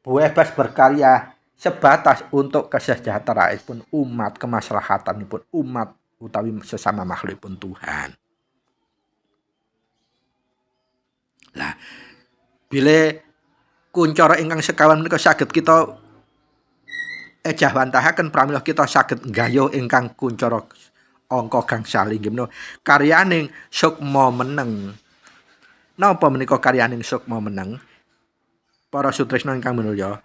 bebas berkarya sebatas untuk kesejahteraanipun umat, kemaslahatanipun umat utawi sesama makhlukipun Tuhan. Lah, bile kuncara ingkang sekawan menika saged kita ejawantahaken pramila kita saged nggayuh ingkang kuncara angka gangsal inggih menika karyaning sukma meneng. Napa menika karyaning sukma meneng? Para sutresna ingkang minulya,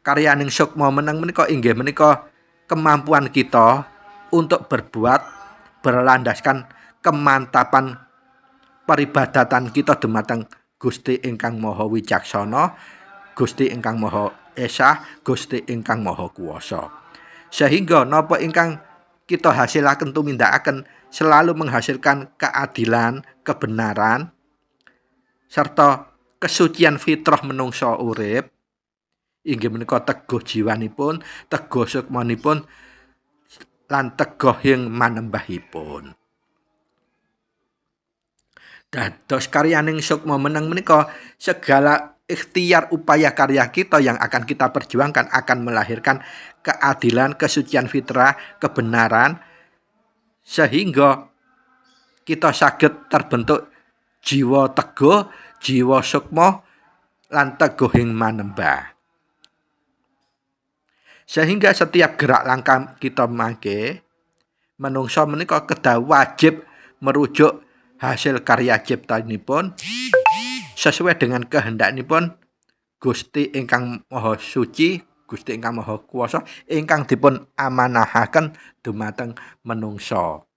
karyaning sukma meneng menika inggih menika kemampuan kita untuk berbuat berlandaskan kemantapan peribadatan kita dumateng Gusti ingkang Maha Wicaksana, Gusti ingkang Maha Esa, Gusti ingkang Maha Kuwasa. Sehingga napa ingkang kita hasilaken tumindakaken selalu menghasilkan keadilan, kebenaran serta kesucian fitrah menungsa urip inggih menika teguh jiwanipun, teguh sukmanipun lan teguh ing manembahipun. Dados karyaning sukma meneng menika segala ikhtiar upaya karya kita yang akan kita perjuangkan akan melahirkan keadilan, kesucian fitrah, kebenaran sehingga kita saged terbentuk jiwa teguh, jiwa sukma lan teguh ing manembah. Sehingga setiap gerak langkah kita mangke menungso menika kedah wajib merujuk hasil karya ciptanipun sesuai dengan kehendakipun Gusti ingkang Maha Suci, Gusti ingkang Maha Kuwasa ingkang dipun amanahaken dumateng menungso.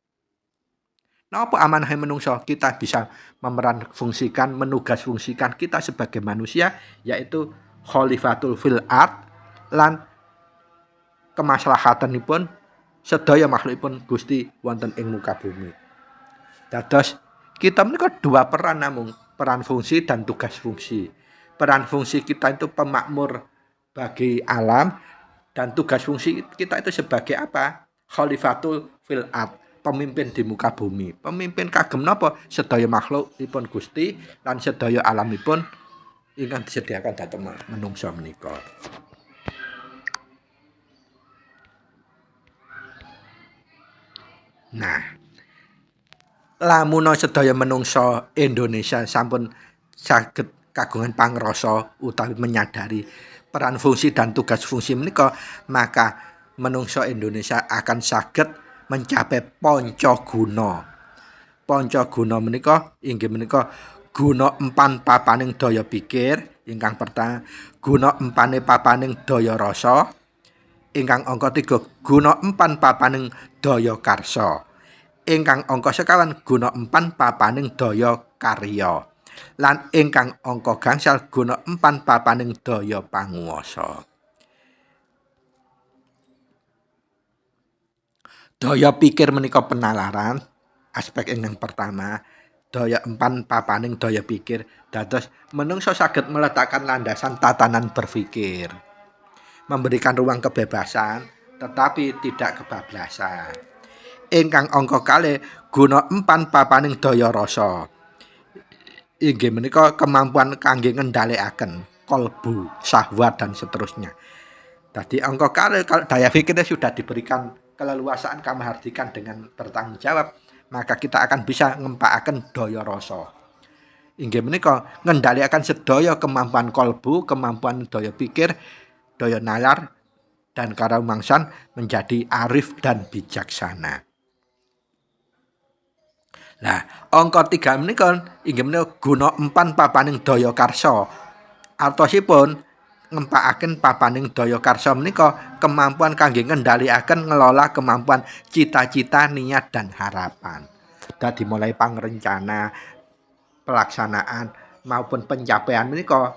Napa amanahe menungso? Kita bisa memeran fungsikan, menugas fungsikan kita sebagai manusia yaitu khalifatul fil ard lan kemaslahatanipun sedaya makhlukipun Gusti wonten ing muka bumi. Dados kita menika dua peran namung, peran fungsi dan tugas fungsi. Peran fungsi kita itu pemakmur bagi alam dan tugas fungsi kita itu sebagai apa? Khalifatul fil ard, pemimpin di muka bumi. Pemimpin kagem napa? Sedaya makhlukipun Gusti lan sedaya alamipun ingkang disediakan dhateng menungsa menika. Nah, lamun sedaya menungsa Indonesia sampun saged kagungan pangrasa utawi menyadari peran fungsi dan tugas fungsi menika, maka menungsa Indonesia akan saged mencapai panca guna. Panca guna menika inggih menika guna empan papaning daya pikir, ingkang pertama guna empane papaning daya rasa, ingkang angka 3 guna empan papaning daya karsa. Ingkang angka sekawan guna empan papaning daya karya. Lan ingkang angka gangsal guna empan papaning daya panguwasa. Daya pikir menika penalaran, aspek ingkang pertama. Daya empan papaning daya pikir dados menungsa saged meletakkan landasan tatanan berpikir. Memberikan ruang kebebasan tetapi tidak kebablasan. Ingkang angka kalih guna empan papaning daya rasa. Inggih menika kemampuan kangge ngendhalikaken kolbu, syahwat dan seterusnya. Tadi angka kalih daya pikirnya sudah diberikan keleluasaan kamahardikan dengan bertanggung jawab, maka kita akan bisa ngempakaken daya rasa. Inggih menika ngendhalikaken sedaya kemampuan kolbu, kemampuan daya pikir, daya nalar dan karamangsan menjadi arif dan bijaksana. Nah, angka 3 menika inggih menika guna empan papaning daya karsa. Artosipun ngempakaken papaning daya karsa menika kemampuan kangge ngendhalikaken ngelola kemampuan cita-cita, niat dan harapan. Dadi mulai pangrencana, pelaksanaan maupun pencapaian menika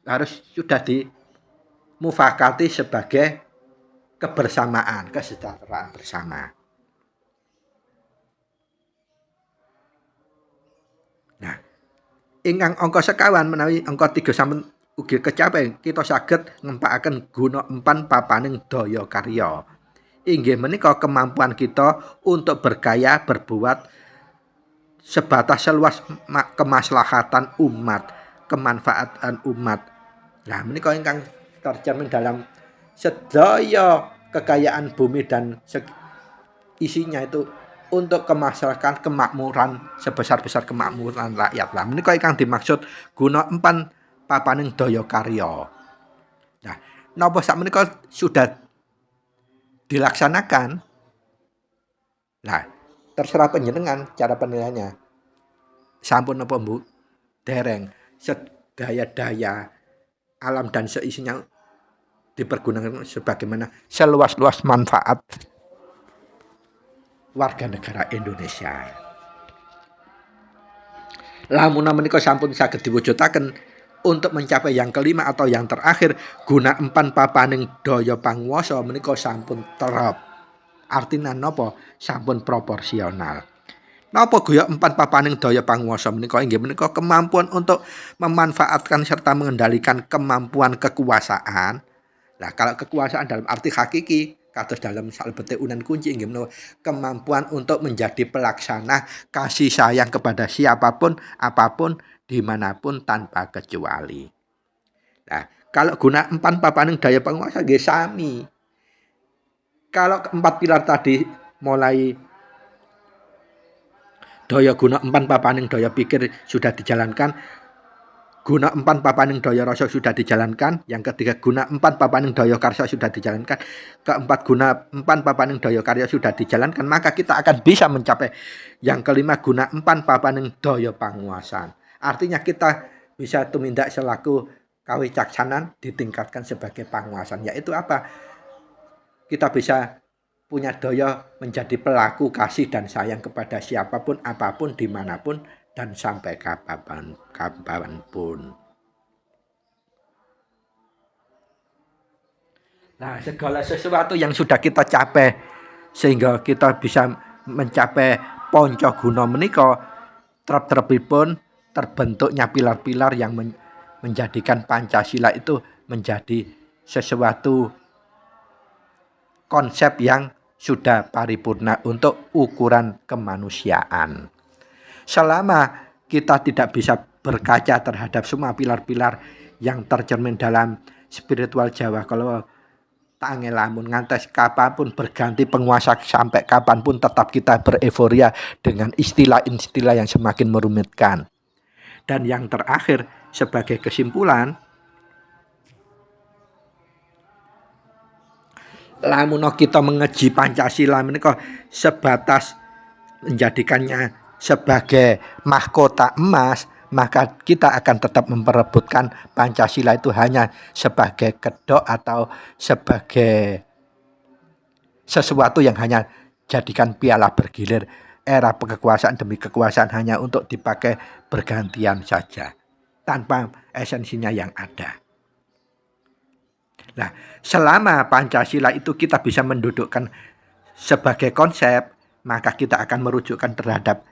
harus sudah dimufakati sebagai kebersamaan, kesejahteraan bersama. Nah, ingkang angka sekawan menawi angka 3 sampun ugi kecapai, kita saged ngempakaken guna empan papaning daya karya. Inggih menika kemampuan kita untuk bergaya berbuat sebatas seluas kemaslahatan umat, kemanfaatan umat. Nah, menika ingkang tercermin dalam sedaya kekayaan bumi dan isinya itu untuk kemaslahatan kemakmuran sebesar-besar kemakmuran rakyat. Lah menika ingkang dimaksud guna empan papaning daya karya. Nah, napa sakmenika sudah dilaksanakan? Nah, terserah panjenengan cara penilaiannya. Sampun napa Bu? Dereng. Sedaya-daya alam dan seisinya dipergunakan sebagaimana seluas-luas manfaat warga negara Indonesia. Lamun menika sampun saged diwujudaken untuk mencapai yang kelima atau yang terakhir guna empan papaning daya panguwasa menika sampun terep. Artinya napa? Sampun proporsional. Napa gaya empan papaning daya panguwasa menika inggih menika kemampuan untuk memanfaatkan serta mengendalikan kemampuan kekuasaan. Nah, kalau kekuasaan dalam arti hakiki kados dalam salebete unan kunci inggih menika kemampuan untuk menjadi pelaksana kasih sayang kepada siapapun, apapun, dimanapun tanpa kecuali. Nah, kalau guna empan papaning daya penguasa nggih sami. Kalau empat pilar tadi mulai daya guna empan papaning daya pikir sudah dijalankan, guna empan papaning daya rasa sudah dijalankan, yang ketiga guna empan papaning daya karsa sudah dijalankan, keempat guna empan papaning daya karya sudah dijalankan, maka kita akan bisa mencapai yang kelima guna empan papaning daya panguasaan. Artinya kita bisa tumindak selaku kawicaksanan ditingkatkan sebagai panguasaan, yaitu apa? Kita bisa punya daya menjadi pelaku kasih dan sayang kepada siapapun, apapun, dimanapun, dan sampai kapanpun. Nah, segala sesuatu yang sudah kita capai sehingga kita bisa mencapai ponco guna menika trep-trepipun terbentuknya pilar-pilar yang menjadikan Pancasila itu menjadi sesuatu konsep yang sudah paripurna untuk ukuran kemanusiaan. Selama kita tidak bisa berkaca terhadap semua pilar-pilar yang tercermin dalam spiritual Jawa, kalau tangelamun ngantes kapanpun berganti penguasa sampai kapanpun tetap kita bereforia dengan istilah-istilah yang semakin merumitkan. Dan yang terakhir sebagai kesimpulan, lamun kita mengeji Pancasila menika sebatas menjadikannya sebagai mahkota emas, maka kita akan tetap memperebutkan Pancasila itu hanya sebagai kedok atau sebagai sesuatu yang hanya jadikan piala bergilir era kekuasaan demi kekuasaan hanya untuk dipakai bergantian saja tanpa esensinya yang ada. Nah, selama Pancasila itu kita bisa mendudukkan sebagai konsep, maka kita akan merujukkan terhadap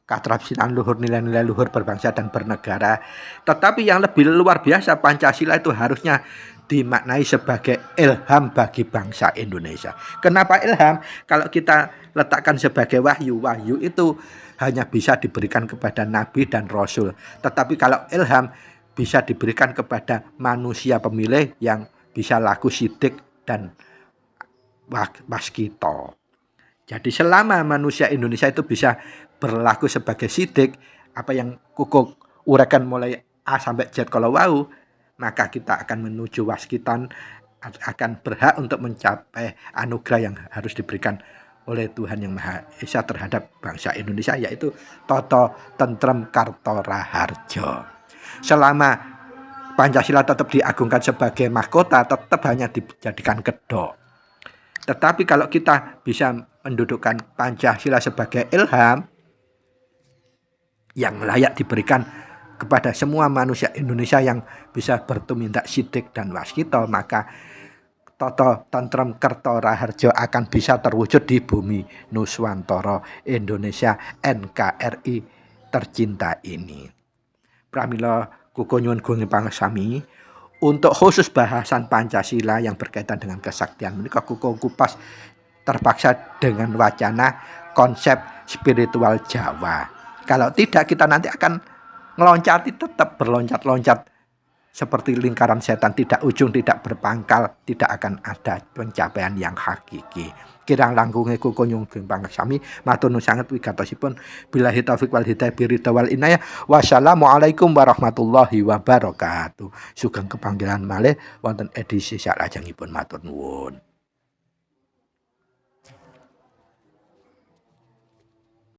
keterampilan luhur, nilai-nilai luhur berbangsa dan bernegara. Tetapi yang lebih luar biasa, Pancasila itu harusnya dimaknai sebagai ilham bagi bangsa Indonesia. Kenapa ilham? Kalau kita letakkan sebagai wahyu, wahyu itu hanya bisa diberikan kepada nabi dan rasul. Tetapi kalau ilham bisa diberikan kepada manusia pemilih yang bisa laku sidik dan waskito. Jadi selama manusia Indonesia itu bisa berlaku sebagai sidik, apa yang kukuk uraikan mulai A sampai Z kalau wau, maka kita akan menuju waskitan, akan berhak untuk mencapai anugerah yang harus diberikan oleh Tuhan Yang Maha Esa terhadap bangsa Indonesia, yaitu Toto Tentrem Karto Raharjo. Selama Pancasila tetap diagungkan sebagai mahkota, tetap hanya dijadikan kedok. Tetapi kalau kita bisa mendudukkan Pancasila sebagai ilham yang layak diberikan kepada semua manusia Indonesia yang bisa bertumindak sidik dan waskito, maka Toto Tentrem Kerto Raharjo akan bisa terwujud di bumi Nuswantara Indonesia NKRI tercinta ini. Pramila kuko nyuwun gunge pangesami untuk khusus bahasan Pancasila yang berkaitan dengan kesaktian menika kuko kupas terpaksa dengan wacana konsep spiritual Jawa. Kalau tidak kita nanti akan ngeloncati, tetap berloncat-loncat seperti lingkaran setan, tidak ujung, tidak berpangkal, tidak akan ada pencapaian yang hakiki. Kirang langkunge kuko nyuwun pangesami, matur nuwun sanget wigatosipun. Billahi taufik wal hidayah biridha wal inayah. Wassalamualaikum warahmatullahi wabarakatuh. Sugeng kepanggilan malih wonten edisi salajengipun, matur nuwun.